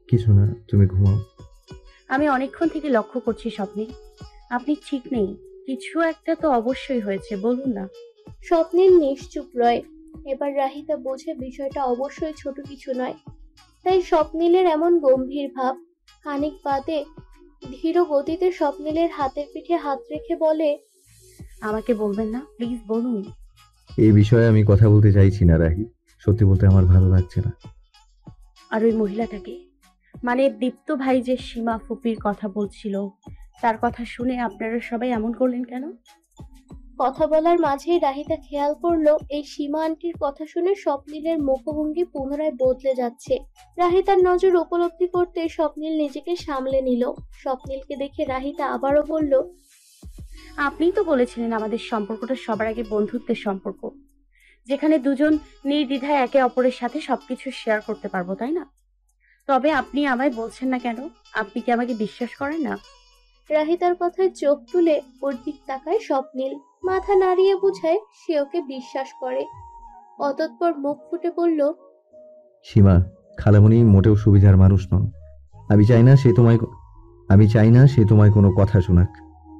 [SPEAKER 3] কিছু না, তুমি ঘুমাও।
[SPEAKER 1] আমি অনেকক্ষণ থেকে লক্ষ্য করছি স্বপ্নে আপনি ঠিক নেই। কিছু একটা তো অবশ্যই হয়েছে, বলুন না।
[SPEAKER 2] স্বপ্নিল নিশ্চুপ রয়। এবার রাহিতা বোঝে বিষয়টা অবশ্যই ছোট কিছু নয়। তাই স্বপ্নিলের এমন গম্ভীর ভাব। খানিক বাদে ধীর গতিতে স্বপ্নিলের হাতের পিঠে হাত রেখে বলে,
[SPEAKER 1] আমাকে বলবেন না, প্লিজ বলুন।
[SPEAKER 3] এই বিষয়ে আমি কথা বলতে চাইছি না রাহি, সত্যি বলতে আমার ভালো লাগছে না।
[SPEAKER 1] আর ওই মহিলাটাকে, মানে দীপ্ত ভাই যে সীমা ফুপির কথা বলছিল, তার কথা শুনে আপনারা সবাই এমন করলেন কেন?
[SPEAKER 2] কথা বলার মাঝেই রাহিতা খেয়াল করলো এই সীমা আন্টির কথা শুনে স্বপ্নিলের মুখভঙ্গি পুনরায় বদলে যাচ্ছে। রাহিতার নজর উপলব্ধি করতে স্বপ্নিল নিজেকে সামলে নিল। স্বপ্নিলকে দেখে রাহিতা আবারও বলল,
[SPEAKER 1] আপনিই তো বলেছিলেন আমাদের সম্পর্কটা সবার আগে বন্ধুত্বের সম্পর্ক, যেখানে দুজন নির্দ্বিধায় একে অপরের সাথে সবকিছু শেয়ার করতে পারবো, তাই না? তবে আপনি আমায় বলছেন না কেন? আপনি কি আমাকে বিশ্বাস করেন না?
[SPEAKER 2] রাহিতার কথায় চোখ তুলে ওর দিক তাকায় স্বপ্নিল। মাথা নাড়িয়ে বুঝায় সে ওকে বিশ্বাস করে। অতঃপর মুখ ফুটে বলল,
[SPEAKER 3] সীমা, খালামণি মোটেও সুবিধার মানুষ নন। আমি চাই না সে তোমায় কোনো কথা শোনাক।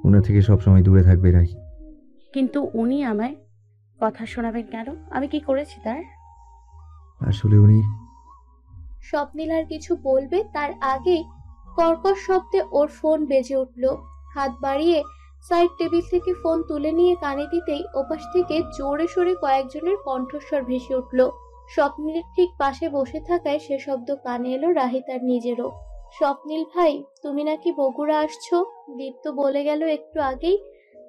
[SPEAKER 3] ওনার থেকে সবসময় দূরে থাকবে রাহি।
[SPEAKER 1] কিন্তু উনি আমায় কথা শোনাবেন কেন? আমি কি করেছি তার?
[SPEAKER 3] আসলে উনি
[SPEAKER 2] স্বপ্নিল আর কিছু বলবে তার আগেই কর্কশ শব্দে ওর ফোন বেজে উঠল। হাত বাড়িয়ে সাইড টেবিল থেকে ফোন তুলে নিয়ে কানে দিতেই ওপাশ থেকে জোরে সোরে কয়েকজনের কণ্ঠস্বর ভেসে উঠল। স্বপ্নিলের ঠিক পাশে বসে থাকায় সে শব্দ কানে এলো রাহিতার নিজেরও। স্বপ্নিল ভাই, তুমি নাকি বগুড়া আসছো? দীপ্ত বলে গেল একটু আগেই।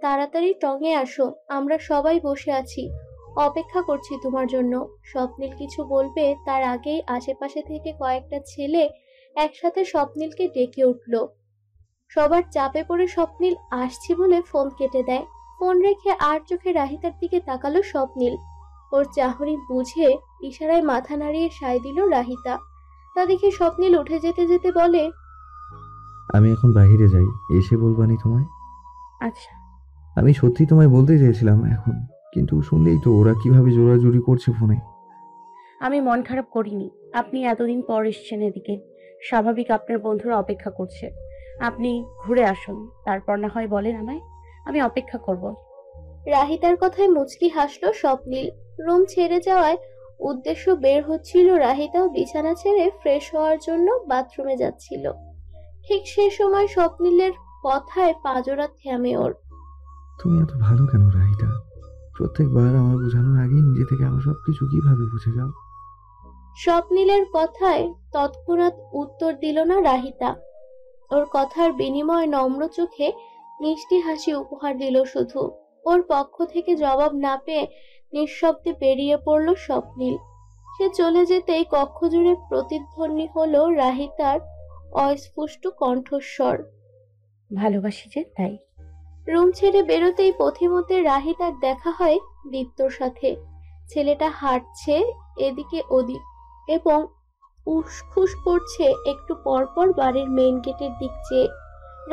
[SPEAKER 2] তাড়াতাড়ি টঙে আসো, আমরা সবাই বসে আছি, অপেক্ষা করছি তোমার জন্য। স্বপ্নিল কিছু বলবে তার আগেই আশেপাশে থেকে কয়েকটা ছেলে একসাথে স্বপ্নিলকে ডেকে উঠল। সবার চাপে পড়ে স্বপ্নিল আসছি বলে ফোন কেটে দেয়। ফোন রেখে আর চোখে রাহিতার দিকে তাকালো স্বপ্নিল। ওর চাহনি বুঝে ইশারায় মাথা নাড়িয়ে সায় দিল রাহিতা। তা দেখে স্বপ্নিল উঠে যেতে যেতে বলে,
[SPEAKER 3] আমি এখন বাইরে যাই, এসে বলবানি তোমায়।
[SPEAKER 1] আচ্ছা।
[SPEAKER 3] আমি সত্যি তোমায় বলতে চেয়েছিলাম এখন, কিন্তু শুনলেই তো ওরা কিভাবে জোরাজুরি করছে ফোনে।
[SPEAKER 1] আমি মন খারাপ করিনি। আপনি এতদিন পর এসেছেন এদিকে, স্বাভাবিক আপনার বন্ধুরা অপেক্ষা করছে। আপনি ঘুরে আসুন, তারপর না হয় বলেন আমায়, আমি অপেক্ষা করব।
[SPEAKER 2] রাহিতার কথায় মুচকি হাসলো স্বপ্নিল। রুম ছেড়ে যাওয়ায় উদ্দেশ্য বের হচ্ছিল, রাহিতাও বিছানা ছেড়ে ফ্রেশ হওয়ার জন্য বাথরুমে যাচ্ছিল। ঠিক সে সময় স্বপ্নিলের কথায় পাজরা থেমে ওর।
[SPEAKER 3] তুমি এত ভালো কেন রাহিতা? প্রত্যেকবার আমার বোঝানোর আগেই নিজে থেকে আমার সবকিছু কিভাবে বুঝে যাও?
[SPEAKER 2] স্বপ্নিলের কথায় তৎক্ষণাৎ উত্তর দিল না রাহিতা। ওর কথার বিনিময়ে নম্র চোখে মিষ্টি হাসি উপহার দিল শুধু। ওর পক্ষ থেকে জবাব না পেয়ে নিঃশব্দে বেরিয়ে পড়ল স্বপ্নিল। সে চলে যেতেই কক্ষ জুড়ে প্রতিধ্বনি হলো রাহিতার অস্ফুট কণ্ঠস্বর,
[SPEAKER 1] ভালোবাসি যে তাই।
[SPEAKER 2] রুম ছেড়ে বেরোতেই পথিমধ্যে রাহিতার দেখা হয় দীপ্তর সাথে। ছেলেটা হাঁটছে এদিকে ওদিক এবং উসখুস করছে একটু পরপর বাড়ির মেইন গেটের দিক চেয়ে।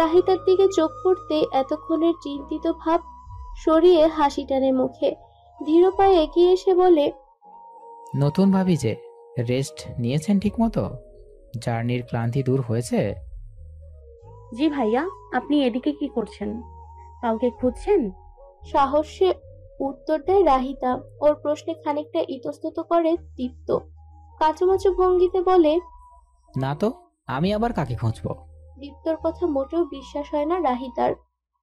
[SPEAKER 2] রাহিতার দিকে চোখ পড়তে এতক্ষণের চিন্তিত ভাব সরিয়ে হাসি টানে মুখে। ধীর পায়ে এগিয়ে এসে বলে,
[SPEAKER 7] নতুন ভাবি যে, রেস্ট নিয়েছেন ঠিক মতো? জার্নির ক্লান্তি দূর হয়েছে?
[SPEAKER 1] জি ভাইয়া, আপনি এদিকে কি করছেন? কাউকে খুঁজছেন?
[SPEAKER 2] সাহসে উত্তর দেয় রাহিতা। ওর প্রশ্নে খানিকটা ইতস্তত করে দীপ্ত। কাচুমাচু ভঙ্গিতে বলে,
[SPEAKER 7] না তো, আমি আবার কাকে খুঁজবো?
[SPEAKER 2] দীপ্তর কথা মোটেও বিশ্বাস হয় না রাহিতার।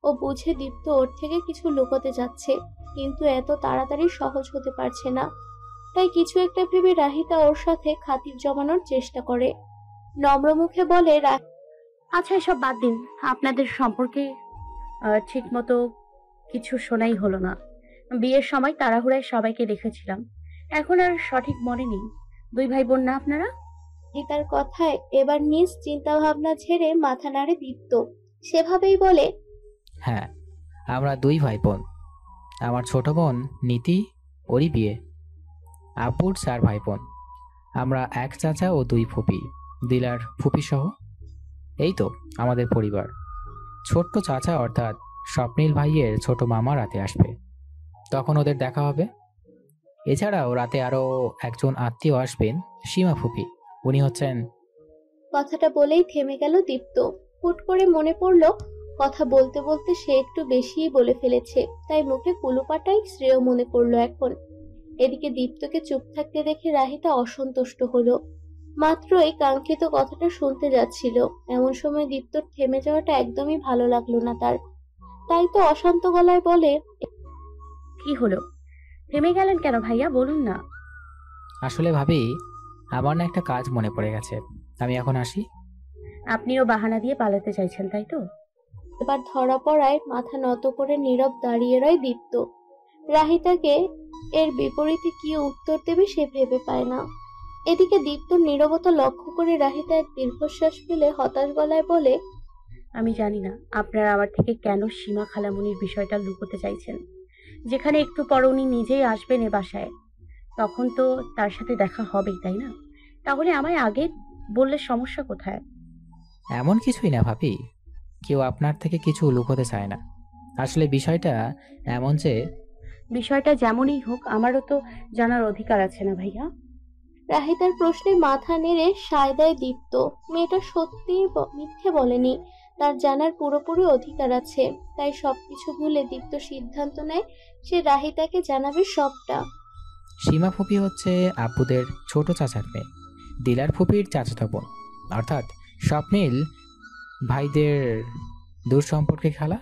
[SPEAKER 2] ও বুঝে দীপ্ত ওর থেকে কিছু লুকোতে যাচ্ছে, কিন্তু এত তাড়াতাড়ি সহজ হতে পারছে না। তাই কিছু একটা ভেবে রাহিতা ওর সাথে খাতির জমানোর চেষ্টা করে। নম্র মুখে বলে,
[SPEAKER 1] আচ্ছা এসব বাদ দিন, আপনাদের সম্পর্কে ঠিক মতো কিছু শোনাই হলো না। বিয়ের সময় তাড়াহুড়ায় সবাইকে দেখেছিলাম, এখন আর সঠিক মনে নেই। দুই ভাই বোন না আপনারা?
[SPEAKER 2] গীতার কথায় এবার নিজ চিন্তা ভাবনা ঝেড়ে মাথা নাড়ে দীপ্ত। সেভাবেই বলে,
[SPEAKER 7] হ্যাঁ, আমরা দুই ভাই বোন। আমার ছোট বোন নীতি, ওরই বিয়ে। আপুর 4 ভাই বোন। আমরা এক চাচা ও 2 ফুপি, দিলার ফুপি সহ। এই তো আমাদের পরিবার। ছোট্ট চাচা অর্থাৎ স্বপ্নিল ভাইয়ের ছোট মামা রাতে আসবে, তখন ওদের দেখা হবে। এছাড়াও রাতে আরো একজন আত্মীয় আসবেন, সীমা ফুপি। উনি হচ্ছেন।
[SPEAKER 2] কথাটা বলেই থেমে গেল দীপ্ত। হুট করে মনে পড়লো কথা বলতে বলতে সে একটু বেশিই বলে ফেলেছে, তাই মুখে কুলুপাটাই শ্রেয় মনে করলো এখন। এদিকে দীপ্তকে চুপ থাকতে দেখে রাহিতা অসন্তুষ্ট হলো। মাত্রই কাঙ্ক্ষিত কথাটা শুনতে যাচ্ছিল, এমন সময় দীপ্তর থেমে যাওয়াটা একদমই ভালো লাগলো না তার। তাই তো অশান্ত গলায় বলে,
[SPEAKER 1] কি হলো? থেমে গেলেন কেন ভাইয়া, বলুন না।
[SPEAKER 7] আসলে ভাবি, আমার না একটা কাজ মনে পড়ে গেছে। আমি এখন আসি।
[SPEAKER 1] আপনিও বাহানা দিয়ে পালাতে চাইছেন, তাই তো?
[SPEAKER 2] এবার ধরা পড়ায় মাথা নত করে নীরব দাঁড়িয়ে রয় দীপ্ত। রাহিতাকে এর বিপরীতে কি উত্তর দেবে সে ভেবে পায় না। এদিকে দীপ্তর নীরবতা লক্ষ্য করে রাহিতা এক দীর্ঘশ্বাস ফেলে হতাশ গলায় বলে,
[SPEAKER 1] আমি জানি না আপনারা আমার থেকে কেন সীমা খালামুনির বিষয়টা লুকোতে চাইছেন। যেখানে একটু পর উনি নিজেই আসবেন এ বাসায়, তখন তো তার সাথে দেখা হবেই, তাই না? তাহলে আমায় আগে বললে সমস্যা কোথায়?
[SPEAKER 7] এমন কিছুই না ভাবি, কেউ আপনার থেকে কিছু লুকোতে চায় না। আসলে বিষয়টা এমন যে,
[SPEAKER 1] বিষয়টা যেমনই হোক আমারও তো জানার অধিকার আছে না ভাইয়া?
[SPEAKER 2] রাহিতার প্রশ্নে মাথা নেড়ে সায় দেয় দীপ্ত। মেয়েটা সত্যিই মিথ্যে বলেনি, তার জানার পুরোপুরি অধিকার আছে। তাই সবকিছু ভুলে দীপ্ত সিদ্ধান্ত নেয় সে রাহিতাকে জানাবে সবটা।
[SPEAKER 7] সীমা ফুপি হচ্ছে আব্বুদের ছোট চাচার মেয়ে, দিলার ফুপির চাচাতো বোন, অর্থাৎ স্বপ্নীল ভাইদের দূর সম্পর্কে খালা।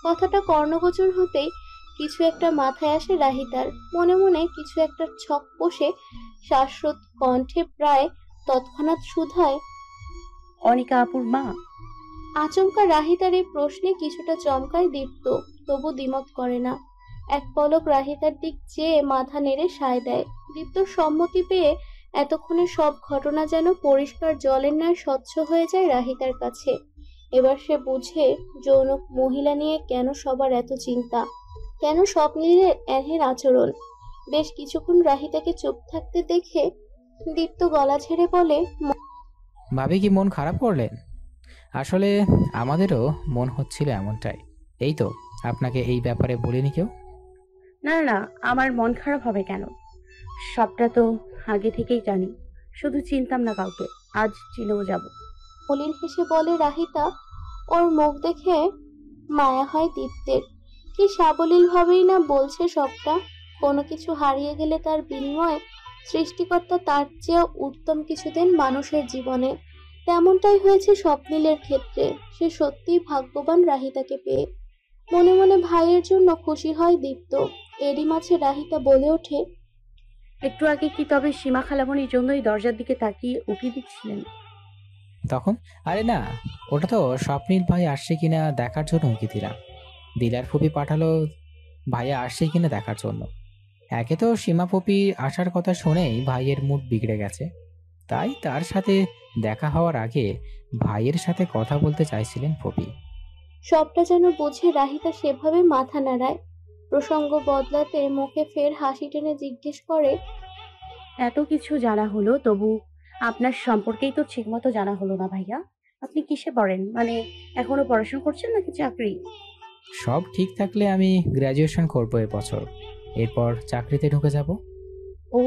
[SPEAKER 2] কথাটা কর্ণগোচর হতেই কিছু একটা মাথায় আসে রাহিতার। মনে মনে কিছু একটা ছক কষে শাশ্বত কণ্ঠে প্রায় তৎক্ষণাৎ শুধায়,
[SPEAKER 1] অনিকা আপুর মা?
[SPEAKER 2] আচমকা রাহিতার এই প্রশ্নে কিছুটা চমকায় দীপ্ত, তবু দ্বিমত করে না। এক পলক রাহিতার দিক চেয়ে মাথা নেড়ে সায় দেয়। দীপ্তর সম্মতি পেয়ে এতক্ষণে সব ঘটনা যেন পরিষ্কার জলের ন্যায় স্বচ্ছ হয়ে যায় রাহিতার কাছে। এবার সে বুঝে যৌন মহিলা নিয়ে কেন সবার এত চিন্তা, কেন স্বপ্নীলের এহেন আচরণ। বেশ কিছুক্ষণ রাহিতাকে চুপ থাকতে দেখে দীপ্ত গলা ছেড়ে বলে,
[SPEAKER 7] ভাবি কি মন খারাপ করলেন? আসলে আমাদেরও মন হচ্ছিল এমনটাই। এই তো আপনাকে এই ব্যাপারে বলিনি কেউ।
[SPEAKER 1] না না, আমার মন খারাপ হবে কেন? সবটা তো আগে থেকেই জানি, শুধু চিনতাম না কাউকে, আজ চিনেও যাব।
[SPEAKER 2] মলিন হেসে বলে রাহিতা। ওর মুখ দেখে মায়া হয় দীপ্তের। কি সাবলীল ভাবেই না বলছে সবটা। কোনো কিছু হারিয়ে গেলে তার বিনিময়ে সৃষ্টিকর্তা তার চেয়ে উত্তম কিছু দেন মানুষের জীবনে। তেমনটাই হয়েছে স্বপ্নীলের ক্ষেত্রে। সে সত্যিই ভাগ্যবান রাহিতাকে পেয়ে। মনে মনে ভাইয়ের জন্য খুশি হয় দীপ্ত। এরই মাঝে রাহিতা বলে ওঠে,
[SPEAKER 1] একটু আগে কি তবে সীমা খালামণির জন্যই দরজার দিকে তাকিয়ে উকি দিচ্ছিলেন?
[SPEAKER 7] তখন আরে না, ওটা তো স্বপ্নীল ভাই আসছে কিনা দেখার জন্য উঁকি দিলাম। দিলার ফুপি পাঠালো ভাইয়া আসছে কিনা দেখার জন্য। একে তো সীমা ফুপি আসার কথা শুনেই ভাইয়ের মুড বিগড়ে গেছে, তাই তার সাথে দেখা হওয়ার আগে ভাইয়ের সাথে কথা বলতে চাইছিলেন ফুপি।
[SPEAKER 2] সবটা যেন বুঝে রাহিতা সেভাবে মাথা নাড়ায়। প্রসঙ্গ বদলাতে মুখে ফের হাসি টেনে জিজ্ঞেস করে,
[SPEAKER 1] এত কিছু জানা হলো, তবু আপনার সম্পর্কেই তো ঠিকমতো জানা হলো না ভাইয়া। আপনি কিসে পড়েন? মানে এখনো পড়াশোনা করছেন নাকি চাকরি?
[SPEAKER 7] সব ঠিক থাকলে আমি গ্র্যাজুয়েশন করবো এবছর, এরপর চাকরিতে ঢুকে যাব।
[SPEAKER 1] ও,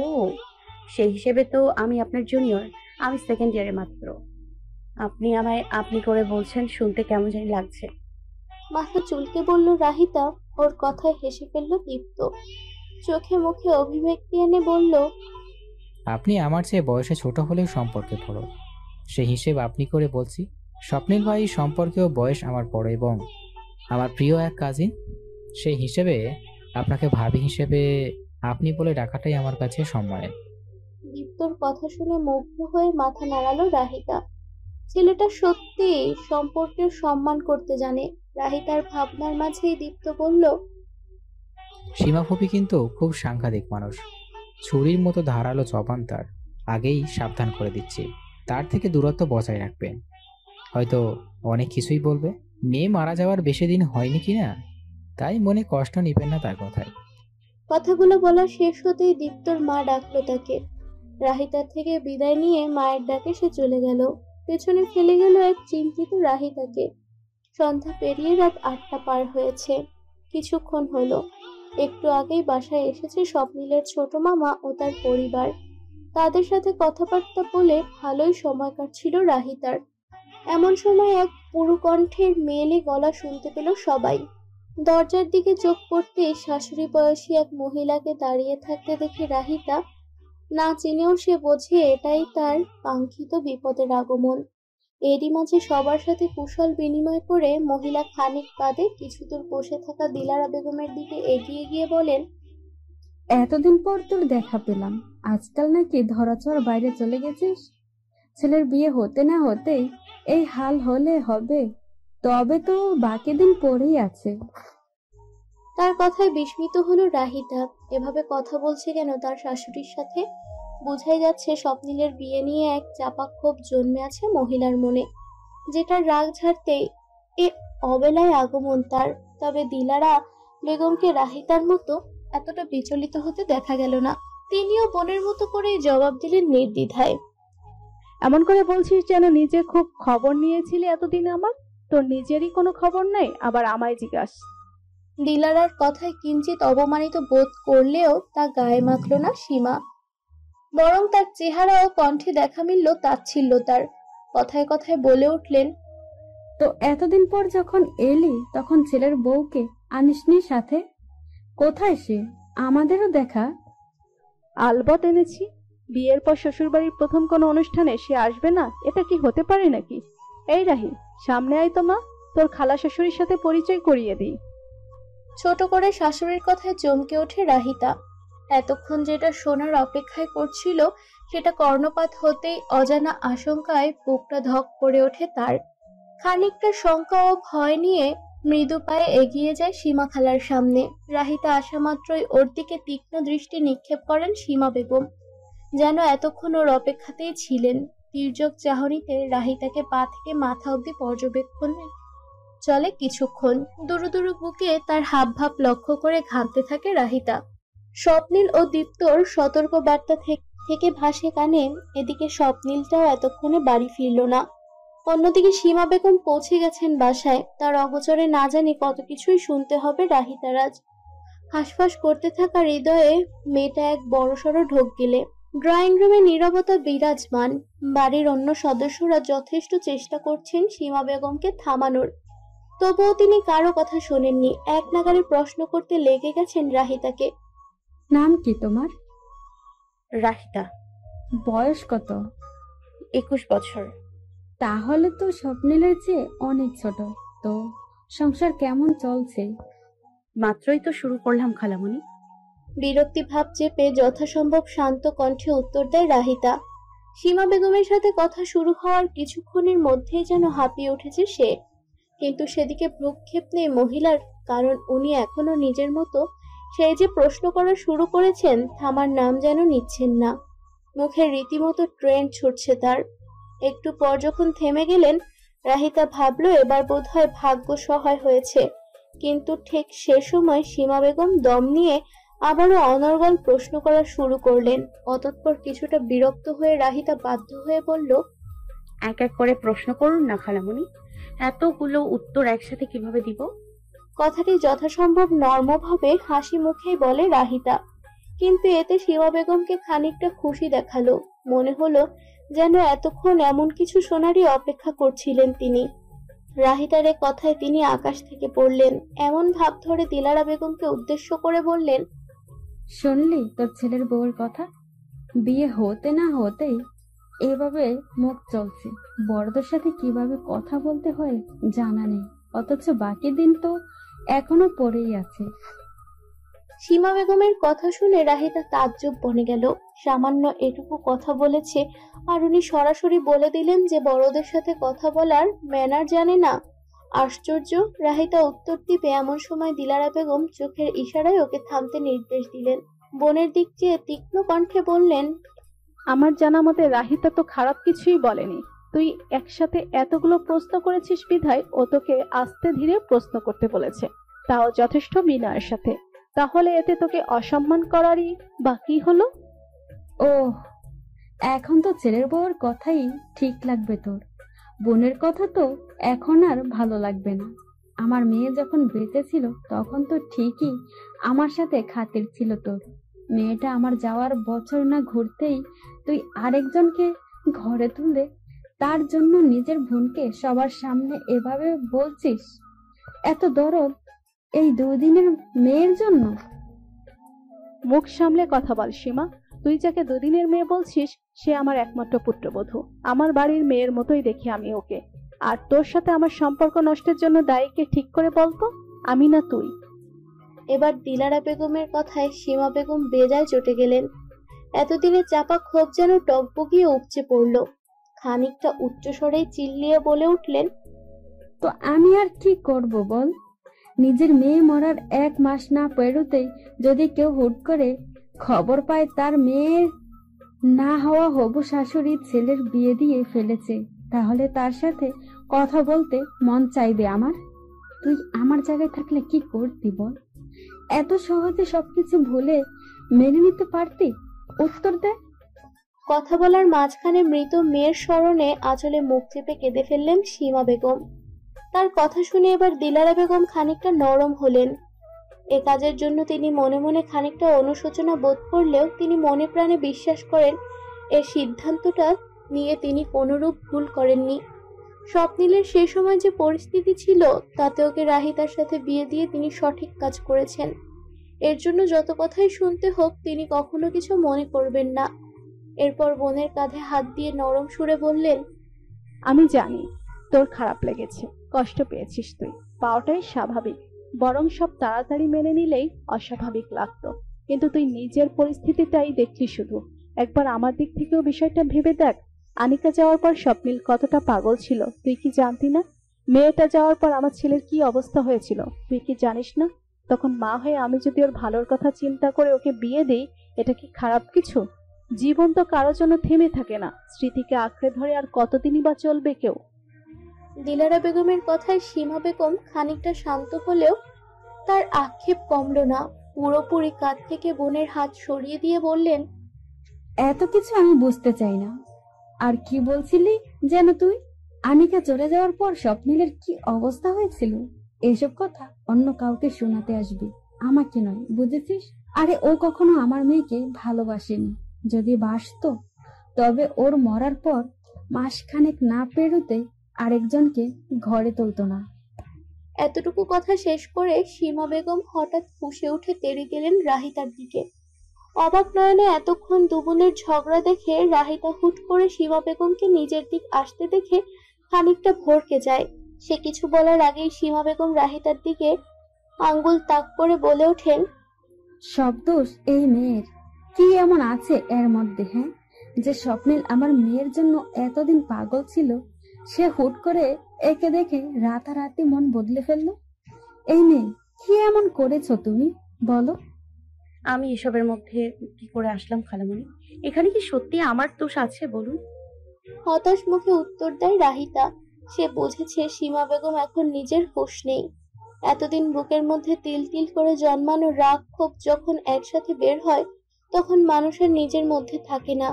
[SPEAKER 1] সেই হিসেবে তো আমি আপনার জুনিয়র, আমি সেকেন্ড ইয়ারে মাত্র। আপনি আমায় আপনি করে বলছেন, শুনতে কেমন জানি লাগছে।
[SPEAKER 2] মাথা চুলকে বলল রাহিতা। ওর কথায় হেসে ফেলল দীপ্ত। চোখে মুখে অভিব্যক্তি এনে বলল,
[SPEAKER 7] আপনি আমার চেয়ে বয়সে ছোট হলেও সম্পর্কে বড়, সেই হিসেব আপনি করে বলছি। স্বপ্নীল ভাই সম্পর্কেও বয়স আমার বড় এবং আমার প্রিয় এক কাজিন, সেই হিসেবে আপনাকে ভাবি হিসেবে আপনি বলে ডাকাটাই আমার কাছে সম্মানের।
[SPEAKER 2] দীপ্তর কথা শুনে মুগ্ধ হয়ে মাথা নাড়ালো রাহিতা। ছেলেটা সত্যি সম্পর্কের সম্মান করতে জানে। রাহিতার ভাবনার মাঝেই দীপ্ত বলল,
[SPEAKER 7] সীমা ফুপি কিন্তু খুব সাংঘাতিক মানুষ, ছুরির মতো ধারালো জবান তার। আগেই সাবধান করে দিচ্ছি, তার থেকে দূরত্ব বজায় রাখবেন। হয়তো অনেক কিছুই বলবে। মেয়ে মারা যাওয়ার বেশি দিন হয়নি কিনা, তাই মনে কষ্ট নিবেন না তার কথায়।
[SPEAKER 2] কথাগুলো বলা শেষ হতেই দীপ্তর মা ডাকলো তাকে। রাহিতার থেকে বিদায় নিয়ে মায়ের ডাকে সে চলে গেল। পেছনে ফেলে গেল এক চিন্তিত রাহিতাকে। সন্ধ্যা পেরিয়ে রাত 8টা পার হয়েছে। কিছুক্ষণ হলো। একটু আগেই বাসায় এসেছে স্বপ্নীলের ছোট মামা ও তার পরিবার। তাদের সাথে কথাবার্তা বলে ভালোই সময় কাটছিল রাহিতার। এমন সময় এক পুরু কণ্ঠের মেয়েলি গলা শুনতে পেল সবাই। দরজার দিকে চোখ পড়তেই শাশুড়ি বয়সী এক মহিলাকে দাঁড়িয়ে থাকতে দেখে রাহিতা না চিনেও সে বোঝে এটাই তার কাঙ্ক্ষিত বিপদের আগমন। এরই মাঝে সবার সাথে কুশল বিনিময় করে মহিলা খানিক বাদে কিছু দূর বসে থাকা দিলারা বেগমের দিকে এগিয়ে গিয়ে বলেন,
[SPEAKER 6] এতদিন পর তোর দেখা পেলাম। আজকাল নাকি ধরাছোঁয়ার বাইরে চলে গেছিস? ছেলের বিয়ে হতে না হতেই এই হাল হলে হবে? তবে তো বাকি দিন পড়েই আছে।
[SPEAKER 2] তার কথায় বিস্মিত হলো রাহিতা। এভাবে কথা বলছে কেন তার শাশুড়ির সাথে? বোঝাই যাচ্ছে স্বপ্নিলের বিয়ে নিয়ে এক চাপা ক্ষোভ জন্মে আছে মহিলার মনে, যেটার রাগ ঝাড়তেই এ অবেলায় আগমন তার। তবে দিলারা বেগমকে রাহিতার মতো এতটা বিচলিত হতে দেখা গেল না। তিনিও বোনের মতো করেই জবাব দিলেন নির্দ্বিধায়।
[SPEAKER 4] এমন করে বলছিস যেন নিজে খুব খবর নিয়েছিলি এতদিন আমার। তোর নিজেরই কোনো খবর নেই, আবার আমায় জিজ্ঞাস।
[SPEAKER 2] দিলারার কথায় কিঞ্চিত অপমানিত বোধ করলেও তা গায়ে মাখল না সীমা, বরং তার চেহারা ও কণ্ঠে দেখা মিলল তাচ্ছিল্যতার। কথায় কথায় বলে উঠলেন,
[SPEAKER 6] তো এতদিন পর যখন এলি তখন ছেলের বউকে আনিসনি সাথে? কোথায় সে? আমাদেরও দেখা।
[SPEAKER 4] আলবত এনেছি। বিয়ের পর শ্বশুরবাড়ির প্রথম কোনো অনুষ্ঠানে সে আসবে না, এটা কি হতে পারে নাকি? এই রাহি, সামনে আয় তো মা, তোর খালা শাশুড়ির সাথে পরিচয় করিয়ে দিই।
[SPEAKER 2] ছোট করে শাশুড়ির কথায় চমকে ওঠে রাহিতা। এতক্ষণ যেটা শোনার অপেক্ষায় করছিল সেটা কর্ণপাত হতেই অজানা আশঙ্কায় বুকটা ধক করে ওঠে তার। খানিকটা শঙ্কা ও ভয় নিয়ে মৃদু পায়ে এগিয়ে যায় সীমা খালার সামনে। রাহিতা আসা মাত্রই ওর দিকে তীক্ষ্ণ দৃষ্টি নিক্ষেপ করেন সীমা বেগম, যেন এতক্ষণ ওর অপেক্ষাতেই ছিলেন। তির্যক চাহনিতে রাহিতাকে পা থেকে মাথা অবধি পর্যবেক্ষণে চলে কিছুক্ষণ। দুরু দুরু বুকে তার হাব ভাব লক্ষ্য করে ঘামতে থাকে রাহিতা। স্বপ্নিল ও দীপ্তর সতর্ক বার্তা থেকে ভাসে কানে। এদিকে স্বপ্নিলটাও এতক্ষণে বাড়ি ফিরল না। অন্যদিকে সীমা বেগম পৌঁছে গেছেন বাসায়। তার অগোচরে না জানি কত কিছুই শুনতে হবে রাহিতার আজ। হাঁসফাঁস করতে থাকা হৃদয়ে মেয়েটা এক বড়সড় ঢোক গেলে। ড্রয়িং রুমে নীরবতা বিরাজমান। বাড়ির অন্য সদস্যরা যথেষ্ট চেষ্টা করছেন সীমা বেগমকে থামানোর, তবুও তিনি কারো কথা শোনেননি। এক নাগারে প্রশ্ন করতে লেগে গেছেন রাহিতাকে।
[SPEAKER 6] নাম কি তোমার?
[SPEAKER 1] রাহিতা।
[SPEAKER 6] বয়স কত?
[SPEAKER 1] 21 বছর।
[SPEAKER 6] তাহলে তো স্বপ্নিলের চেয়ে অনেক ছোট। তো সংসার কেমন চলছে?
[SPEAKER 1] মাত্রই তো শুরু করলাম খালামণি।
[SPEAKER 2] বিরক্তি ভাব চেপে যথাসম্ভব শান্ত কণ্ঠে উত্তর দেয় রাহিতা। সীমা বেগমের সাথে কথা শুরু হওয়ার কিছুক্ষণের মধ্যেই যেন হাঁপিয়ে উঠেছে সে। কিন্তু সেদিকে ভ্রুক্ষেপ নেই মহিলার, কারণ উনি এখনো নিজের মতো সেই যে প্রশ্ন করা শুরু করেছেন থামার নাম যেন নিচ্ছেন না। মুখে রীতিমতো ট্রেন ছুটছে তার। একটু পর যখন থেমে গেলেন, রাহিতা ভাবলো এবার বোধহয় ভাগ্য সহায় হয়েছে। কিন্তু ঠিক সে সময় সীমা বেগম দম নিয়ে আবারও অনর্গল প্রশ্ন করা শুরু করলেন। অতঃপর কিছুটা বিরক্ত হয়ে রাহিতা বাধ্য হয়ে বলল,
[SPEAKER 1] এক এক করে প্রশ্ন করুন না খালামণি, এতগুলো উত্তর একসাথে কিভাবে দিব?
[SPEAKER 2] কথাটি যথাসম্ভব নর্মভাবে হাসি মুখেই বলে রাহিতা। কিন্তু এতে সীমা বেগমকে খানিকটা খুশি দেখালো। মনে হলো যেন এতক্ষণ এমন কিছু শোনারই অপেক্ষা করছিলেন তিনি। রাহিতার কথায় তিনি আকাশ থেকে পড়লেন। এমন ভাব ধরে দিলারা বেগমকে উদ্দেশ্য করে বললেন,
[SPEAKER 6] শুনলি তোর ছেলের বউয়ের কথা? বিয়ে হতে না হতেই এভাবে মুখ চলছে। বড়দের সাথে কিভাবে কথা বলতে হয় জানা নেই, অথচ বাকি দিন তো এখনো পড়েই আছে।
[SPEAKER 2] সীমা বেগমের কথা শুনে রাহিতা তাজ্জব বনে গেল। সামান্য এটুকু কথা বলেছে আর উনি সরাসরি বলে দিলেন যে বড়দের সাথে কথা বলার ম্যানার জানে না। আশ্চর্য! রাহিতা উত্তর দিবে এমন সময় দিলারা বেগম চোখের ইশারায় ওকে থামতে নির্দেশ দিলেন। বোনের দিক চেয়ে তীক্ষ্ণ কণ্ঠে বললেন,
[SPEAKER 4] আমার জানা মতে রাহিতা তো খারাপ কিছুই বলেনি। তুই একসাথে এতগুলো প্রশ্ন করেছিস বিধায় ও তোকে আস্তে ধীরে প্রশ্ন করতে বলেছে, তাও যথেষ্ট বিনয়ের সাথে। তাহলে এতে তোকে অসম্মান করারই বা কি হলো?
[SPEAKER 6] ও, এখন তো ছেলের বউয়ের কথাই ঠিক লাগবে তোর। বোনের কথা তো এখন আর ভালো লাগবে না। আমার মেয়ে যখন বেঁচে ছিল তখন তো ঠিকই আমার সাথে খাতির ছিল তোর। মেয়েটা আমার যাওয়ার বছর না ঘুরতেই তুই আরেকজনকে ঘরে তুলে তার জন্য নিজের বোনকে সবার সামনে এভাবে বলছিস? এত দরদ এই 2 দিনের মেয়ের জন্য?
[SPEAKER 4] মুখ সামলে কথা বল সীমা। তুই যাকে দুদিনের মেয়ে বলছিস সে আমার একমাত্র পুত্রবধূ। আমার বাড়ির মেয়ের মতোই দেখি আমি ওকে। আর তোর সাথে আমার সম্পর্ক নষ্টের জন্য দায়ীকে ঠিক করে বলতো, আমি না তুই।
[SPEAKER 2] এবার দিলারা বেগমের কথায় সীমা বেগম বেজায় চটে গেলেন। এতদিনে চাপা ক্ষোভ যেন টকবগিয়ে উপচে পড়ল। খানিকটা উচ্চস্বরেই চিল্লিয়ে বলে উঠলেন,
[SPEAKER 6] তো আমি আর কি করব বল? নিজের মেয়ে মরার 1 মাস না পেরোতেই যদি কেউ হুট করে খবর পায় তার মেয়ের না হওয়া হবু শাশুড়ি ছেলের বিয়ে দিয়ে ফেলেছে, তাহলে তার সাথে কথা বলতে মন চাইবে আমার? তুই আমার জায়গায় থাকলে কি করতি বল? এত সহজে সবকিছু ভুলে মেনে নিতে পারতি? উত্তর দে।
[SPEAKER 2] কথা বলার মাঝখানে মৃত মেয়ের স্মরণে আঁচলে মুখ চেপে কেঁদে ফেললেন সীমা বেগম। তার কথা শুনে এবার দিলারা বেগম খানিকটা নরম হলেন। এ কাজের জন্য তিনি মনে মনে খানিকটা অনুশোচনা বোধ করলেও তিনি মনে প্রাণে বিশ্বাস করেন এর সিদ্ধান্তটা নিয়ে তিনি কোনরূপ ভুল করেননি। স্বপ্নিলের সে সময় যে পরিস্থিতি ছিল তাতে ওকে রাহিতার সাথে বিয়ে দিয়ে তিনি সঠিক কাজ করেছেন। এর জন্য যত কথাই শুনতে হোক তিনি কখনো কিছু মনে করবেন না। এরপর বোনের কাঁধে হাত দিয়ে নরম সুরে বললেন,
[SPEAKER 4] আমি জানি তোর খারাপ লেগেছে, কষ্ট পেয়েছিস তুই, পাওয়াটাই স্বাভাবিক। বরং সব তাড়াতাড়ি মেনে নিলেই অস্বাভাবিক লাগতো। কিন্তু তুই নিজের পরিস্থিতিটাই দেখলি শুধু। একবার আমার দিক থেকেও বিষয়টা ভেবে দেখ। আনিকা যাওয়ার পর স্বপ্নিল কতটা পাগল ছিল তুই কি জানতি না? মেয়েটা যাওয়ার পর আমার ছেলের কি অবস্থা হয়েছিল তুই কি জানিস না? তখন মা হয়ে আমি যদি ওর ভালোর কথা চিন্তা করে ওকে বিয়ে দিই, এটা কি খারাপ কিছু? জীবন তো কারোর জন্য থেমে থাকে না, স্মৃতিকে আঁকড়ে ধরে আর কতদিনই বা চলবে কেউ।
[SPEAKER 2] দিলারা বেগমের কথায় সীমা বেগম খানিকটা শান্ত হলেও তার আক্ষেপ কমল না। পুরোপুরি কাঁধ থেকে বোনের হাত সরিয়ে দিয়ে বললেন,
[SPEAKER 6] এত কিছু আমি বুঝতে চাই না। আর কি বলছিলি যেন তুই? আনিকা চলে যাওয়ার পর স্বপ্নিলের কি অবস্থা হয়েছিল? এসব কথা অন্য কাউকে শোনাতে আসবি, আমাকে নয়, বুঝেছিস? আরে ও কখনো আমার মেয়েকে ভালোবাসেনি। যদি বাসতো তবে ওর মরার পর মাসখানেক না পেরোতে আরেকজনকে ঘরে তুলতো না।
[SPEAKER 2] এতটুকু কথা শেষ করে সীমা বেগম হঠাৎ ফুঁসে উঠে তেড়ে গেলেন রাহিতার দিকে। অবাক নয়নে এতক্ষণ দুবোনের ঝগড়া দেখে রাহিতা হুট করে সীমা বেগমকে নিজের দিক আসতে দেখে খানিকটা ভড়কে যায়। সে কিছু বলার আগেই সীমা বেগম রাহিতার দিকে আঙ্গুল তাক করে বলে ওঠেন,
[SPEAKER 6] সব দোষ এই মেয়ের। কি এমন আছে এর মধ্যে, হ্যাঁ, যে স্বপ্নিল আমার মেয়ের জন্য এতদিন পাগল ছিল, সে হুট করে একে দেখে রাতারাতি মন বদলে ফেললো? এই মেয়ে, কি এমন করেছো তুমি বলো?
[SPEAKER 1] আমি এসবের মধ্যে কি করে আসলাম খালামণি? এখানে কি সত্যি আমার দোষ আছে বলুন?
[SPEAKER 2] হতাশ মুখে উত্তর দেয় রাহিতা। সে বুঝেছে সীমা বেগম এখন নিজের হুঁশ নেই। এতদিন বুকের মধ্যে তিল তিল করে জন্মানো রাগ ক্ষোভ যখন একসাথে বের হয় তখন মানুষের নিজের মধ্যে থাকে না,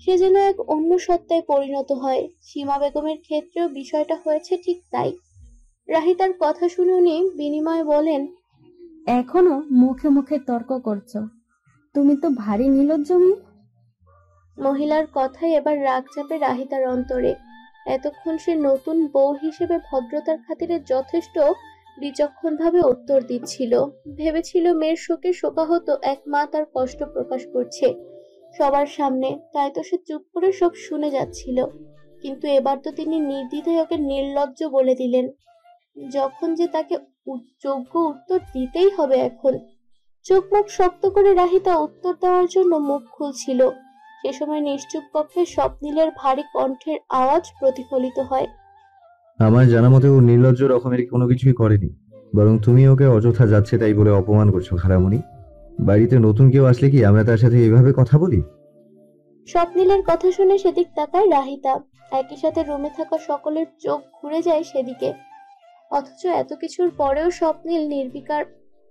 [SPEAKER 2] সে যেন এক অন্য সত্তায় পরিণত হয়। সীমা বেগমের ক্ষেত্রেও বিষয়টা হয়েছে ঠিক তাই। রাহিতার কথা শুনে উনি বিনিময়ে বলেন,
[SPEAKER 6] এখনো মুখে মুখে তর্ক করছো? তুমি তো ভারী নির্লজ্জ মেয়ে।
[SPEAKER 2] মহিলার কথায় এবার রাগ চাপে রাহিতার অন্তরে। এতক্ষণ সে নতুন বউ হিসেবে ভদ্রতার খাতিরে যথেষ্ট বিচক্ষণভাবে উত্তর দিচ্ছিল। ভেবেছিল মেয়ের শোকে শোকাহত এক মা তার কষ্ট প্রকাশ করছে সবার সামনে, তাই তো সে চুপ করে সব শুনে যাচ্ছিল। কিন্তু এবার তো তিনি নির্দ্বিধায় ওকে নির্লজ্জ বলে দিলেন, যখন যে তাকে যোগ্য উত্তর দিতেই হবে। এখন চোখ মুখ শক্ত করে রাহিতা উত্তর দেওয়ার জন্য মুখ খুলছিল, সে সময় নিশ্চুপ কক্ষে স্বপ্নিলের ভারী কণ্ঠের আওয়াজ প্রতিফলিত হয়,
[SPEAKER 3] আমার জানা মতে ও নির্লজ্জ রকমের কোনো কিছুই করেনি, বরং তুমি ওকে অযথা যাচ্ছে তাই বলে অপমান করছো খালামণি। বাড়িতে নতুন কেউ আসলে কি আমরা তার সাথে এভাবে কথা বলি?
[SPEAKER 2] স্বপ্নিলের কথা শুনে সেদিক তাকায় রাহিতা। একই সাথে রুমে থাকা সকলের চোখ ঘুরে যায় সেদিকে। অথচ এত কিছুর পরেও স্বপ্নিল নির্বিকার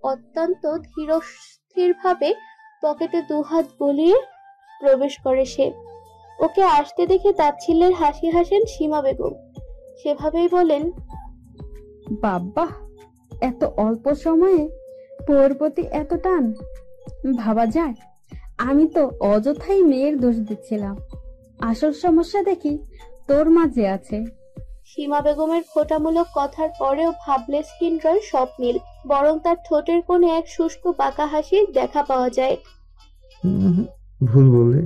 [SPEAKER 2] অত্যন্ত ধীরস্থির ভাবে পকেটে দুহাত গলিয়ে প্রবেশ করে সে। ওকে আসতে দেখে তাচ্ছিল্যের হাসি হাসেন সীমা বেগম। সেভাবেই বলেন,
[SPEAKER 6] বাবা, এত অল্প সময়ে বউয়ের প্রতি এত টান, ভাবা যায়? আমি তো অযথাই মেয়ের দোষ দিচ্ছিলাম। আসল সমস্যা দেখি তোর মাঝে আছে।
[SPEAKER 2] সীমা বেগমের খোঁটামূলক কথার পরেও ভাবলেশহীন রয় স্বপ্নিল, বরং তার ঠোঁটের কোণে এক শুষ্ক বাঁকা হাসির দেখা পাওয়া যায়।
[SPEAKER 3] ভুল বললে।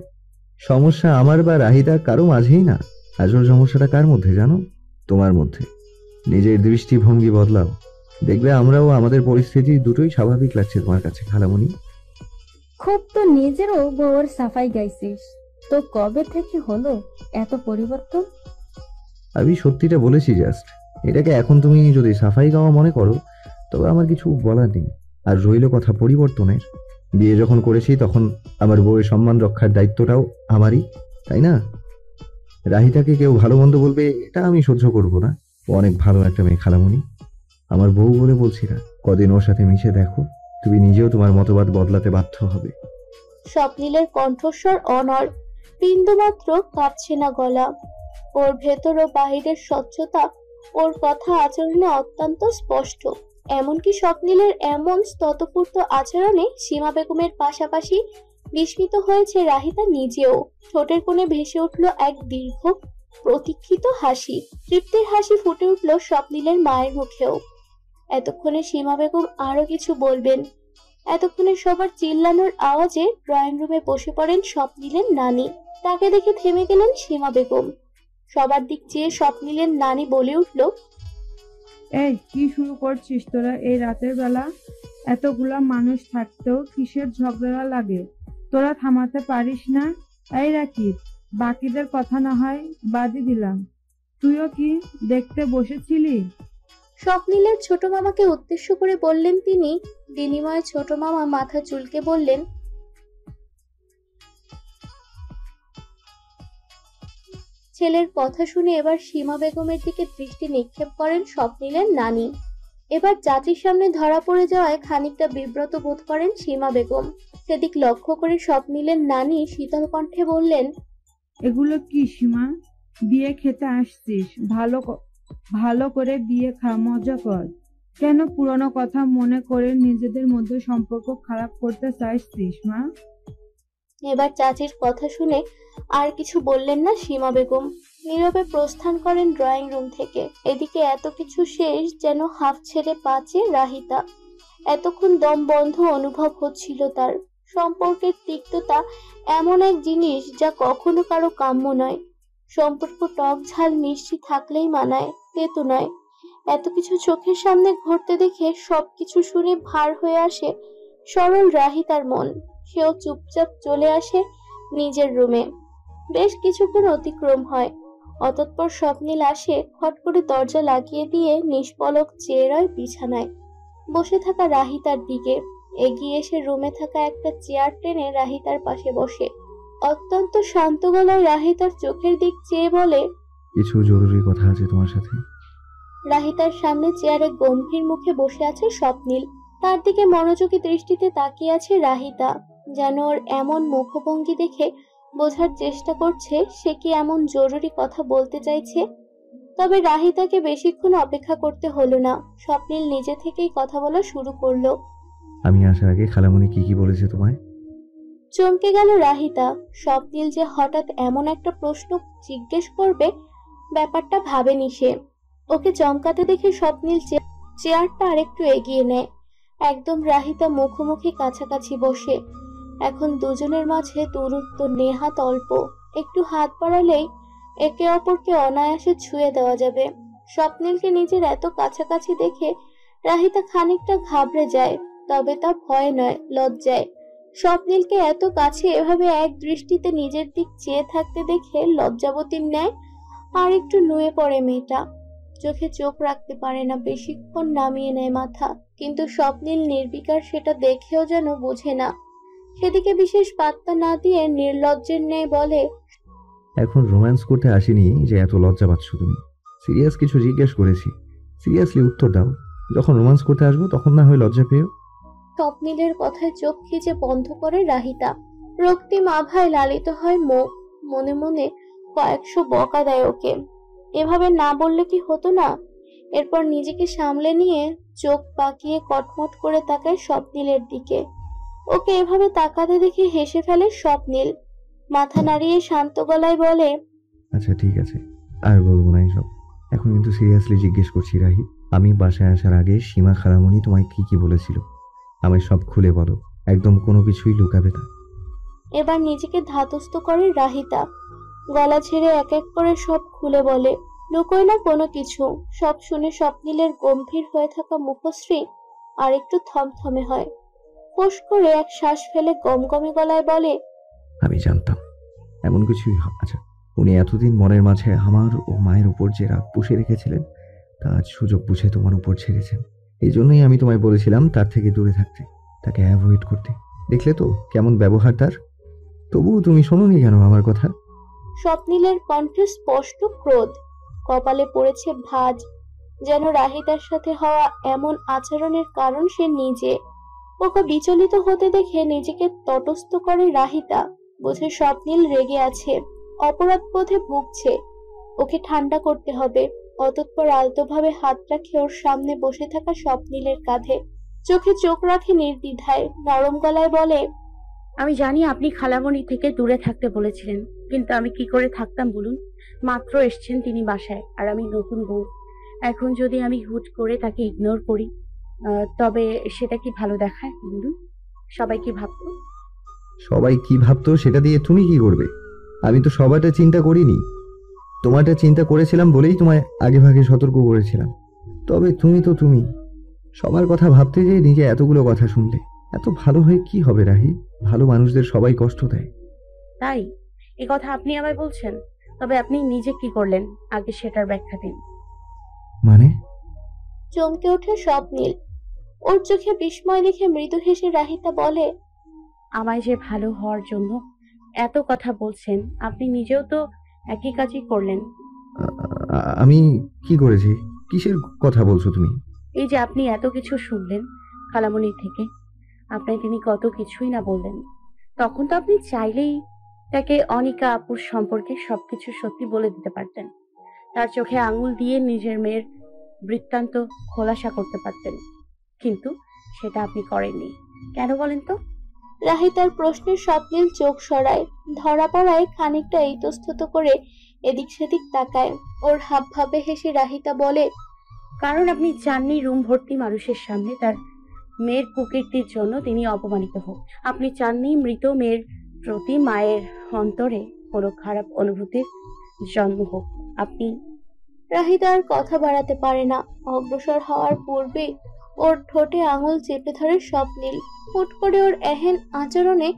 [SPEAKER 3] সমস্যা আমার বা রাহিতা কারো মাঝেই না। আসল সমস্যাটা কার মধ্যে জানো? তোমার মধ্যে। নিজের দৃষ্টিভঙ্গি বদলাও, দেখবে আমরাও আমাদের পরিস্থিতি দুটোই স্বাভাবিক লাগছে তোমার কাছে খালামণি।
[SPEAKER 6] খুব তো নিজেরও বউয়ের সাফাই গাইছিস, তো কবে থেকে হলো এত পরিবর্তন?
[SPEAKER 3] আমি সত্যিটা বলেছি জাস্ট। এটাকে এখন তুমি যদি সাফাই গাওয়া মনে করো তবে আমার কিছু বলার নেই। আর রইল কথা পরিবর্তনের, বিয়ে যখন করেছি তখন আমার বউয়ের সম্মান রক্ষার দায়িত্বটাও আমারই, তাই না? রাহিতাকে কেউ ভালো মন্দ বলবে এটা আমি সহ্য করব না। ও অনেক ভালো একটা মেয়ে খালামণি, আমার বউ বলে বলছি না। কদিন ওর সাথে মিশে দেখো, তুমি নিজেও তোমার মতবাদ বদলাতে বাধ্য হবে।
[SPEAKER 2] স্বপ্নীলের কণ্ঠস্বর অনড়, বিন্দুমাত্র কাঁপছে না গলা। ওর ভেতর ও বাহিরের স্বচ্ছতা ওর কথা আচরণে অত্যন্ত স্পষ্ট। এমনকি স্বপ্নীলের এমন স্ততপূর্ত আচরণে সীমা বেগমের পাশাপাশি বিস্মিত হয়েছে রাহিতা নিজেও। ঠোঁটের কোণে ভেসে উঠল এক দীর্ঘ প্রতীক্ষিত হাসি। তৃপ্তির হাসি ফুটে উঠল স্বপ্নীলের মায়ের মুখেও। এতক্ষণে সীমা বেগম আরো কিছু বলবেন, এতক্ষণে সবার চিল্লানোর আওয়াজে ড্রয়িং রুমে বসে পড়েন স্বপ্নীলের নানি। তাকে দেখে থেমে গেলেন সীমা বেগম। সবার দিক চেয়ে স্বপ্নীলের নানি বলে উঠল,
[SPEAKER 8] এই কি শুরু করছিস তোরা এই রাতের বেলা? এতগুলা মানুষ থাকতেও কিসের ঝগড়া লাগে? তোরা থামাতে পারিস না? এই রাকিব, বাকিদের কথা না হয় বাদই দিলাম, তুইও কি দেখতে বসেছিলি?
[SPEAKER 2] স্বপ্নীলের ছোট মামাকে উদ্দেশ্য করে বললেন তিনি। বিনিময়ে ছোট মামা মাথা চুলকে বললেন, ছেলের কথা শুনে এবার সীমা বেগমের দিকে দৃষ্টি নিক্ষেপ করেন স্বপ্নীলের নানি। এবার জাতির সামনে ধরা পড়ে যাওয়ায় খানিকটা বিব্রত বোধ করেন সীমা বেগম। সেদিক লক্ষ্য করে স্বপ্নীলের নানি শীতল কণ্ঠে বললেন,
[SPEAKER 8] এগুলো কি সীমা? বিয়ে খেতে আসছিস, ভালো করে বিয়ে খা, মজা কর। কেন পুরনো কথা মনে করে নিজেদের মধ্যে সম্পর্ক খারাপ করতে চাইছিস মা?
[SPEAKER 2] এবার চাচির কথা শুনে আর কিছু বললেন না সীমা বেগম। নীরবে প্রস্থান করেন ড্রয়িং রুম থেকে। এদিকে এত কিছু শেষ যেন হাফ ছেড়ে বাঁচে রাহিতা। এতক্ষণ দম বন্ধ অনুভব হচ্ছিল তার। সম্পর্কের তিক্ততা এমন এক জিনিস যা কখনো কারো কাম্য নয়। সম্পর্ক টক ঝাল মিষ্টি থাকলেই মানায়, তেতো নয়। এত কিছু চোখের সামনে ঘটতে দেখে সবকিছু শুনে ভার হয়ে আসে সরল রাহিতার মন। সেও চুপচাপ চলে আসে নিজের রুমে। বেশ কিছুক্ষণ অতিক্রম হয়। অতঃপর স্বপ্নীল আসে, খট করে দরজা লাগিয়ে দিয়ে নিষ্পলক চেয়ে রয় বিছানায়। বসে থাকা রাহিতার দিকে এগিয়ে এসে রুমে থাকা একটা চেয়ার টেনে রাহিতার পাশে বসে অত্যন্ত শান্ত গলায় রাহিতার চোখের দিক চেয়ে বলে,
[SPEAKER 3] কিছু জরুরি কথা আছে তোমার সাথে।
[SPEAKER 2] রাহিতার সামনে চেয়ারে গম্ভীর মুখে বসে আছে স্বপ্নীল। তার দিকে মনোযোগী দৃষ্টিতে তাকিয়ে আছে রাহিতা। যেন ওর এমন মুখভঙ্গি দেখে বোঝার চেষ্টা করছে সে কি এমন জরুরি কথা বলতে চাইছে। তবে রাহিতাকে বেশিক্ষণ অপেক্ষা করতে হলো না। স্বপ্নীল নিজে থেকেই কথা বলা শুরু করলো।
[SPEAKER 3] আমি আসার আগে খালামণি কি কি বলেছে তোমায়?
[SPEAKER 2] চমকে গেল রাহিতা। স্বপ্নীল যে হঠাৎ এমন একটা প্রশ্ন জিজ্ঞেস করবে ব্যাপারটা ভাবেনি সে। ওকে চমকাতে দেখে স্বপ্নীল চেয়ারটা আরেকটু এগিয়ে নেয়। একদম রাহিতা মুখোমুখি কাছাকাছি বসে। এখন দুজনের মাঝে দূরত্ব নেহাত অল্প। একটু হাত বাড়ালেই একে অপরকে অনায়াসে ছুঁয়ে দেওয়া যাবে। স্বপ্নীলকে নিজের এত কাছাকাছি দেখে রাহিতা খানিকটা ঘাবড়ে যায়, তবে তা ভয় নয়, লজ্জায়। স্বপ্নীলকে এত কাছে এভাবে এক দৃষ্টিতে নিজের দিক চেয়ে থাকতে দেখে লজ্জাবতীর ন্যায় আর একটু নুয়ে পড়ে মেয়েটা। চোখে চোখ রাখতে পারে না, বেশিক্ষণ নামিয়ে নেয় মাথা। কিন্তু স্বপ্নীল নির্বিকার সেটা দেখেও যেন বোঝে না। সেদিকে বিশেষ পাত্তা না দিয়ে নির্লজ্জের ন্যায় বলে,
[SPEAKER 3] এখন রোম্যান্স করতে আসিনি যে এত লজ্জা পাচ্ছ তুমি। সিরিয়াস কিছু জিজ্ঞেস করেছি, সিরিয়াসলি উত্তর দাও। যখন রোম্যান্স করতে আসবো তখন না হয় লজ্জা পেও।
[SPEAKER 2] স্বপ্নীলের কথায় চোখ খিচে বন্ধ করে রাহিতা। রক্তিম আভায় লালিত হয় মুখ। মনে মনে কয়েকশো বকা দেয় ওকে। এভাবে না বললে কি হতো না? এরপর নিজেকে সামলে নিয়ে চোখ পাকিয়ে কটমট করে তাকায় স্বপ্নীলের দিকে। ওকে এভাবে তাকাতে দেখে হেসে ফেলে স্বপ্নীল। মাথা নাড়িয়ে শান্ত গলায় বলে,
[SPEAKER 3] আচ্ছা ঠিক আছে, আর বলবো না এসব। এখন কিন্তু সিরিয়াসলি জিজ্ঞেস করছি রাহি, আমি বাসায় আসার আগে সীমা খালামণি তোমায় কি কি বলেছিল? আমায় সব খুলে বলো, একদম কোনো কিছুই লুকাবে না।
[SPEAKER 2] এবার নিজেকে ধাতস্থ করে রাহিতা। গলা ছেড়ে এক এক করে সব খুলে বলে, লুকোয় না কোনো কিছু। সব শুনে স্বপ্নিলের গম্ভীর হয়ে থাকা মুখশ্রী আর একটু থমথমে হয়। ফোঁস করে এক শ্বাস ফেলে গমগমে গলায় বলে,
[SPEAKER 3] আমি জানতাম এমন কিছুই আচ্ছা, উনি এতদিন মনের মাঝে আমার ও মায়ের উপর যে রাগ পুষে রেখেছিলেন তা আজ সুযোগ বুঝে তোমার উপর ছেড়েছেন। এই জন্যই আমি তোমায় বলেছিলাম তার থেকে দূরে থাকতে, তাকে অ্যাভয়েড করতে। দেখলে তো কেমন ব্যবহার তার। তবুও তুমি শোনোনি কেন আমার কথা?
[SPEAKER 2] স্বপ্নিলের কণ্ঠে স্পষ্ট ক্রোধ, কপালে পড়েছে ভাঁজ। যেন রাহিতার সাথে হওয়া এমন আচরণের কারণ সে নিজে। ওকে বিচলিত হতে দেখে নিজেকে তটস্থ করে রাহিতা। বোঝে স্বপ্নিল রেগে আছে, অপরাধ বোধে ভুগছে। ওকে ঠান্ডা করতে হবে। অতঃপর আলতোভাবে হাত রাখে ওর সামনে বসে থাকা স্বপ্নিলের কাঁধে। চোখে চোখ রাখে নির্দ্বিধায়, নরম গলায় বলে,
[SPEAKER 1] আমি জানি আপনি খালামণি থেকে দূরে থাকতে বলেছিলেন, কিন্তু আমি কি করে থাকতাম বলুন? মাত্র এসছেন তিনি বাসায়, আর আমি নতুন বউ। এখন যদি আমি হুট করে তাকে ইগনোর করি, তবে সেটা কি ভালো দেখায় বলুন? সবাই কি ভাবতো?
[SPEAKER 3] সবাই কি ভাবতো সেটা দিয়ে তুমি কি করবে? আমি তো সবাইটা চিন্তা করিনি। তোমারটা চিন্তা করেছিলাম বলেই তোমায় আগে ভাগে সতর্ক করেছিলাম। তবে তুমি তো তুমি সবার কথা ভাবতে যে নিজে এতগুলো কথা শুনলে। এত ভালো হয়ে কি হবে রাহি? ভালো মানুষদের সবাই কষ্ট দেয়।
[SPEAKER 1] তাই এ কথা আপনি আমায় বলছেন? তবে আপনি নিজে কি করলেন আগে সেটার ব্যাখ্যা দিন।
[SPEAKER 3] মানে?
[SPEAKER 2] চমকে ওঠে স্বপ্নিল। ওর চোখে বিস্ময় দেখে মৃদু হেসে রাহিতা বলে,
[SPEAKER 1] আমায় যে ভালো হওয়ার জন্য এত কথা বলছেন, আপনি নিজেও তো একই কাজই করলেন।
[SPEAKER 3] আমি কি করেছি? কিসের কথা বলছো তুমি?
[SPEAKER 1] এই যে আপনি এত কিছু শুনলেন খালামণির থেকে, আপনায় তিনি কত কিছুই না বললেন। তখন তো আপনি চাইলেই তাকে অনিকা আপুর সম্পর্কে সবকিছু সত্যি বলে দিতে পারতেন। তার চোখে আঙুল দিয়ে নিজের মেয়ের বৃত্তান্ত খোলাসা করতে পারতেন, কিন্তু সেটা আপনি করেননি। কেন বলেন তো?
[SPEAKER 2] রাহিতার প্রশ্নে স্বপ্নিল চোখ সরায়। ধরা পড়ায় খানিকটা ইতস্তত করে এদিক সেদিক তাকায়। ওর হাব ভাবে হেসে রাহিতা বলে,
[SPEAKER 1] কারণ আপনি চাননি রুম ভর্তি মানুষের সামনে তার মেয়ের কুকীর্তির জন্য তিনি অপমানিত হোক। আপনি চাননি মৃত মেয়ের প্রতি মায়ের অন্তরে কোনো খারাপ অনুভূতির জন্ম হোক। আপনি
[SPEAKER 2] রাহিতার কথা বাড়াতে পারে না। অগ্রসর হওয়ার পূর্বে ওর ঠোঁটে আঙুল চেপে ধরে স্বপ্নিল। হুট করে ওর এহেন আচরণে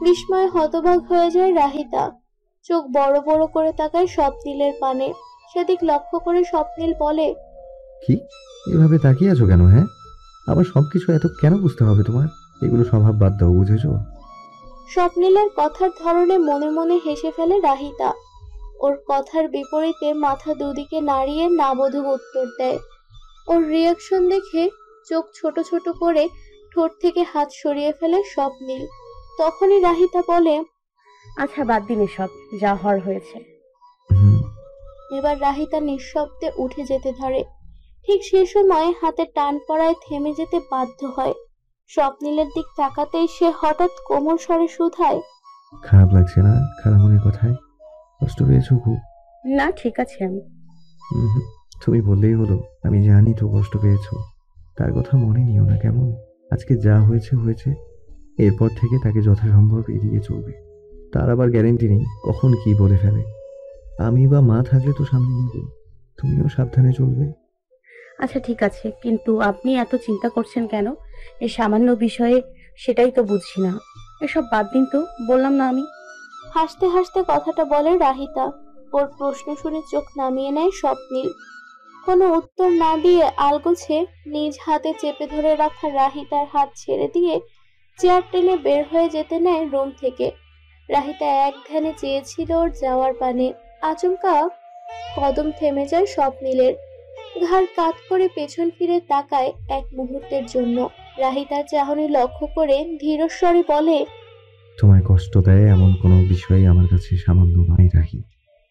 [SPEAKER 2] বিস্ময়ে হতবাক হয়ে যায় রাহিতা। চোখ বড় বড় করে তাকায় স্বপ্নিলের পানে। সেদিক লক্ষ্য করে স্বপ্নিল বলে,
[SPEAKER 3] কি এভাবে তাকিয়ে আছো কেন? হ্যাঁ, আবার সবকিছু এত কেন বুঝতে হবে তোমার? এগুলো স্বভাব বাদ দাও, বুঝেছো?
[SPEAKER 2] স্বপ্নিলের কথার ধরনে মনে মনে হেসে ফেলে রাহিতা। ওর কথার বিপরীতে মাথা দুদিকে নাড়িয়ে নাবোধক উত্তর দেয়। ওর রিয়াকশন দেখে চোখ ছোট ছোট করে ঠোঁট থেকে হাত সরিয়ে ফেলে স্বপ্নিল। তখনই রাহিতা বলে,
[SPEAKER 1] আচ্ছা বাদ দিন এসব, যা হওয়ার হয়েছে।
[SPEAKER 3] হুম,
[SPEAKER 2] এবার রাহিতা নিঃশব্দে উঠে যেতে ধরে। ঠিক সে সময় হাতে টান পড়ায় থেমে যেতে বাধ্য হয়। স্বপ্নিলের দিক তাকাতেই সে হঠাৎ কোমল স্বরে শুধায়,
[SPEAKER 3] খারাপ লাগছে না খালামণির কথায়? কষ্ট পেয়েছো খুব?
[SPEAKER 1] না ঠিক আছে আমি।
[SPEAKER 3] হুম, তুমি বললেই হলো। আমি জানি তো কষ্ট পেয়েছো। তার কথা মনে নিও না কেমন? আজকে যা হয়েছে হয়েছে। এরপর থেকে তাকে যথাসম্ভব এড়িয়ে চলবে। তার আবার গ্যারেন্টি নেই কখন কি বলে ফেলে। আমি বা মা থাকলে তো সামনে নিব। তুমিও সাবধানে চলবে।
[SPEAKER 1] আচ্ছা ঠিক আছে, কিন্তু আপনি এত চিন্তা করছেন কেন এই সামান্য বিষয়ে? সেটাই তো বুঝছি না। এসব বাদ দিন তো, বললাম না আমি।
[SPEAKER 2] হাসতে হাসতে কথাটা বলে রাহিতা। ওর প্রশ্ন শুনে চোখ নামিয়ে নেয় স্বপ্নিল। কোনো উত্তর না দিয়ে আলগোছে নিজ হাতে চেপে ধরে রাখা রাহিতার হাত ছেড়ে দিয়ে চেয়ার টেনে বের হয়ে যেতে নেয় রুম থেকে। রাহিতা এক ধ্যানে চেয়েছিল ওর যাওয়ার পানে। আচমকা কদম থেমে যায় স্বপ্নিলের। ঘাড় কাত করে পেছন ফিরে তাকায় এক মুহূর্তের জন্য। রাহিতার চাহনি লক্ষ্য করে ধীরস্বরে বলে,
[SPEAKER 3] তোমায় কষ্ট দেয় এমন কোনো বিষয় আমার কাছে সামান্য নয় রাহি।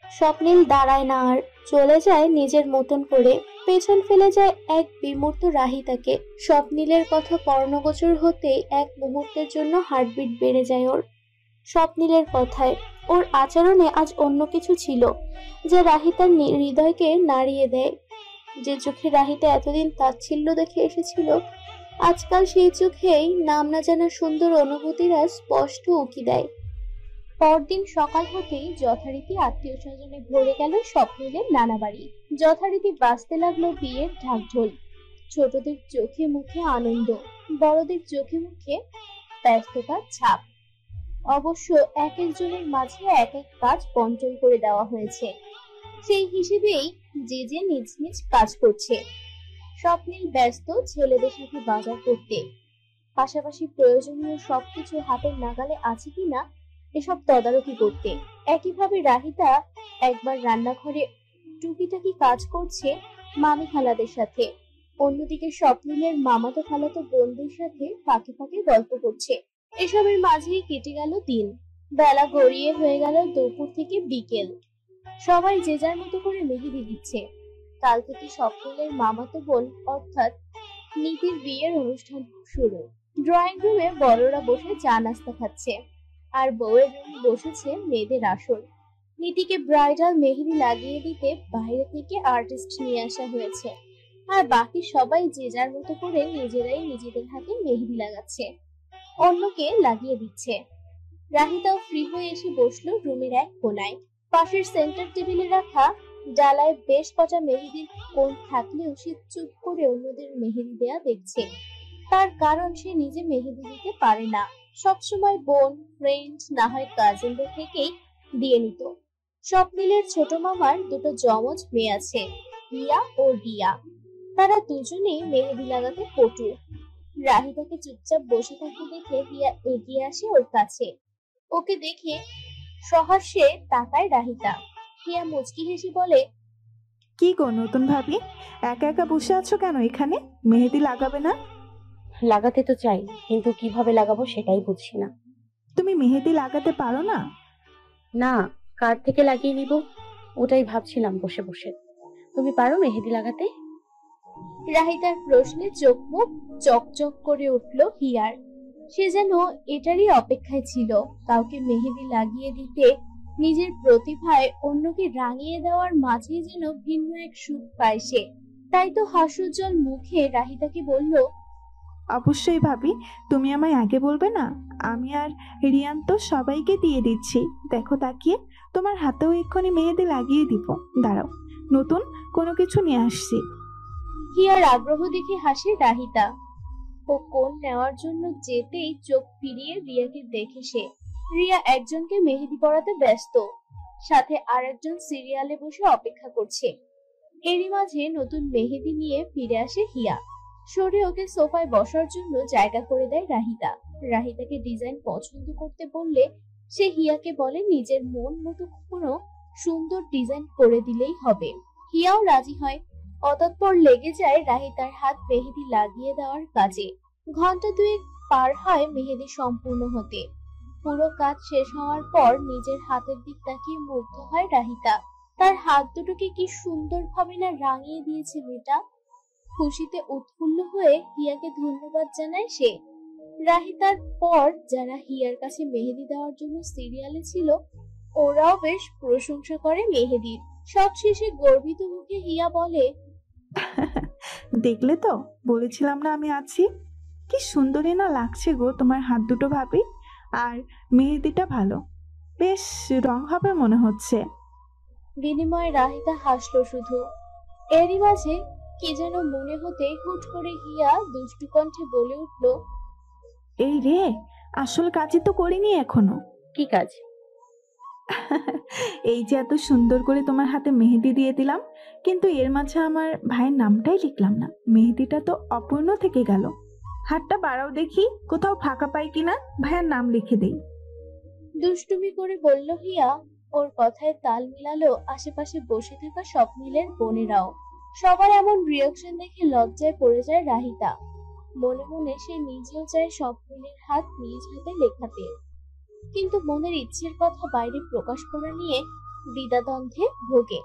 [SPEAKER 2] স্বপ্নিল দাঁড়ায় না আর, চলে যায় নিজের মতন করে। পেছন ফেলে যায় এক বিমূর্ত রাহিতাকে। স্বপ্নিলের কথা কর্ণগোচর হতেই এক মুহূর্তের জন্য হার্টবিট বেড়ে যায় ওর। স্বপ্নিলের কথায়, ওর আচরণে আজ অন্য কিছু ছিল যা রাহিতার হৃদয়কে নাড়িয়ে দেয়। যে চোখে রাহিতা এতদিন তাচ্ছিল্য দেখে এসেছিল, আজকাল সেই চোখেই নাম না জানা সুন্দর অনুভূতিরা স্পষ্ট উকি দেয়। পরদিন সকাল হতেই যথারীতি আত্মীয় স্বজনে ভরে গেল স্বপ্নিলের নানা বাড়ি। যথারীতি বাজতে লাগলো বিয়ের ঢাকঢোল। ছোটদের চোখে মুখে আনন্দ, বড়দের চোখে মুখে ব্যস্ততার ছাপ। অবশ্য এক একজনের মাঝে এক এক কাজ বন্টন করে দেওয়া হয়েছে, সেই হিসেবেই যে যে নিজ নিজ কাজ করছে। স্বপ্নিল ব্যস্ত ছেলেদের সাথে বাজার করতে, পাশাপাশি প্রয়োজনীয় সবকিছু হাতের নাগালে আছে কিনা এসব তদারকি করতে। একইভাবে রাহিতা একবার রান্নাঘরে টুকিটাকি কাজ করছে মামি খালাদের সাথে, অন্যদিকে স্বপ্নিলের মামাতো খালাতো বোনদের সাথে ফাঁকে ফাঁকে গল্প করছে। এসবের মাঝেই কেটে গেল দিন। বেলা গড়িয়ে হয়ে গেল দুপুর থেকে বিকেল। সবাই যে যার মতো করে মেহেদি দিচ্ছে। কাল থেকে স্বপ্নিলের মামাতো বোন অর্থাৎ নীতির বিয়ের অনুষ্ঠান শুরু। ড্রয়িং রুমে বড়রা বসে চা নাস্তা খাচ্ছে, আর বউয়ের রুমে বসেছে মেয়েদের আসর। নীতিকে ব্রাইডাল মেহেদি লাগিয়ে দিতে বাইরে থেকে আর্টিস্ট নিয়ে আসা হয়েছে, আর বাকি সবাই যে যার মতো করে নিজেরাই নিজেদের হাতে মেহেদি লাগাচ্ছে, অন্যকে লাগিয়ে দিচ্ছে। রাহিতাও ফ্রি হয়ে এসে বসলো রুমের এক কোনায়। পাশের সেন্টার টেবিলে রাখা ডালায় বেশ কটা মেহেদির কোণ থাকলেও সে চুপ করে অন্যদের মেহেদি দেয়া দেখছে। তার কারণ সে নিজে মেহেদি দিতে পারে না, সবসময় বোন, ফ্রেন্ড, না হয় কাজিনদের থেকেই দিয়ে নিত। স্বপ্নিলের ছোট মামার দুটো জমজ মেয়ে আছে, হিয়া ও রিয়া। তারা দুজনেই মেহেদি লাগাতে পটু। রাহিতাকে চুপচাপ বসে থাকতে দেখে হিয়া এগিয়ে আসে ওর কাছে। ওকে দেখে সহাস্যে তাকায় রাহিতা। হিয়া মুচকি হেসে বলে,
[SPEAKER 9] কি গো নতুন ভাবি, একা একা বসে আছো কেন এখানে? মেহেদি লাগাবে না?
[SPEAKER 1] লাগাতে তো চাই, কিন্তু কিভাবে লাগাবো সেটাই বুঝছি না।
[SPEAKER 9] তুমি মেহেদি লাগাতে পারো না?
[SPEAKER 1] না, কার থেকে লাগিয়ে নিব ওটাই ভাবছিলাম বসে বসে। তুমি পারো মেহেদি লাগাতে?
[SPEAKER 2] রাহিতার প্রশ্নে চোখ মুখ চকচক করে উঠল হিয়ার। সে যেন এটারই অপেক্ষায় ছিল, কাউকে মেহেদি লাগিয়ে দিতে নিজের প্রতিভায় অন্যকে রাঙিয়ে দেওয়ার মাঝে যেন ভিন্ন এক সুখ পায় সে। তাই তো হাস্যোজ্জ্বল মুখে রাহিতাকে বলল,
[SPEAKER 9] অবশ্যই ভাবি, তুমি আমায় আগে বলবে না? আমি আর রিয়ান তো সবাইকে দিয়ে দিচ্ছি, দেখো তাকিয়ে। তোমার হাতেও এক্ষুনি মেহেদি লাগিয়ে দিব, দাঁড়াও, নতুন কোনো কিছু নিয়ে আসছি।
[SPEAKER 2] হিয়ার আগ্রহ দেখে হাসে রাহিতা। ও কোণ নেওয়ার জন্য যেতেই চোখ ফিরিয়ে রিয়াকে দেখে সে। রিয়া একজনকে মেহেদি পরাতে ব্যস্ত, সাথে আরেকজন সিরিয়ালে বসে অপেক্ষা করছে। এরই মাঝে নতুন মেহেদি নিয়ে ফিরে আসে হিয়া। সরে ওকে সোফায় বসার জন্য জায়গা করে দেয় রাহিতা। রাহিতাকে ডিজাইন পছন্দ করতে বললে সে হিয়াকে বলে নিজের মন মতো কোনো সুন্দর ডিজাইন করে দিলেই হবে। হিয়াও রাজি হয়। অতঃপর লেগে যায় রাহিতার হাত মেহেদি লাগিয়ে দেওয়ার কাজে। ঘন্টা দুয়েক পার হয় মেহেদি সম্পূর্ণ হতে। পুরো কাজ শেষ হওয়ার পর নিজের হাতের দিক তাকিয়ে মুগ্ধ হয় রাহিতা। তার হাত দুটোকে কি সুন্দরভাবে না রাঙিয়ে দিয়েছে মেয়েটা। খুশিতে উৎফুল্ল হয়ে হিয়াকে ধন্যবাদ জানায় সে। রাহিতার পর যারা হিয়ার কাছে মেহেদি দেওয়ার জন্য সিরিয়ালে ছিল, ওরাও বেশ প্রশংসা করে মেহেদির। সবশেষে গর্বিত মুখে হিয়া বলে,
[SPEAKER 9] দেখলে তো, বলেছিলাম না আমি আছি। কি সুন্দরই না লাগছে গো তোমার হাত দুটো ভাবি। আর মেহেদিটা ভালো, বেশ রং হবে মনে হচ্ছে।
[SPEAKER 2] বিনিময়ে রাহিতা হাসলো শুধু। এরই মাঝে কি যেন মনে হতে হুট করে হিয়া দুষ্টু কণ্ঠে বলে উঠল,
[SPEAKER 9] এই রে, আসল কাজই তো করিনি এখনো।
[SPEAKER 1] কি কাজ?
[SPEAKER 9] এই যে এত সুন্দর করে তোমার হাতে মেহেদি দিয়ে দিলাম, কিন্তু এর মাঝে আমার ভাইয়ের নামটাই লিখলাম না। মেহেদিটা তো অপূর্ণ থেকে গেল। হাতটা বাড়াও দেখি, কোথাও ফাঁকা পাই কিনা, ভাইয়ের নাম লিখে দেই।
[SPEAKER 2] দুষ্টুমি করে বলল হিয়া। ওর কথায় তাল মিলালো আশেপাশে বসে থাকা স্বপ্নিলের বোনেরাও। সবার এমন রিয়াকশন দেখে লজ্জায় পড়ে যায় রাহিতা। মনে মনে সে নিজেও চায় স্বপ্নিলের হাত নিজ হাতে লেখাতে, কিন্তু মনের ইচ্ছের কথা বাইরে প্রকাশ করা নিয়ে দ্বিধাদ্বন্দ্বে ভোগে।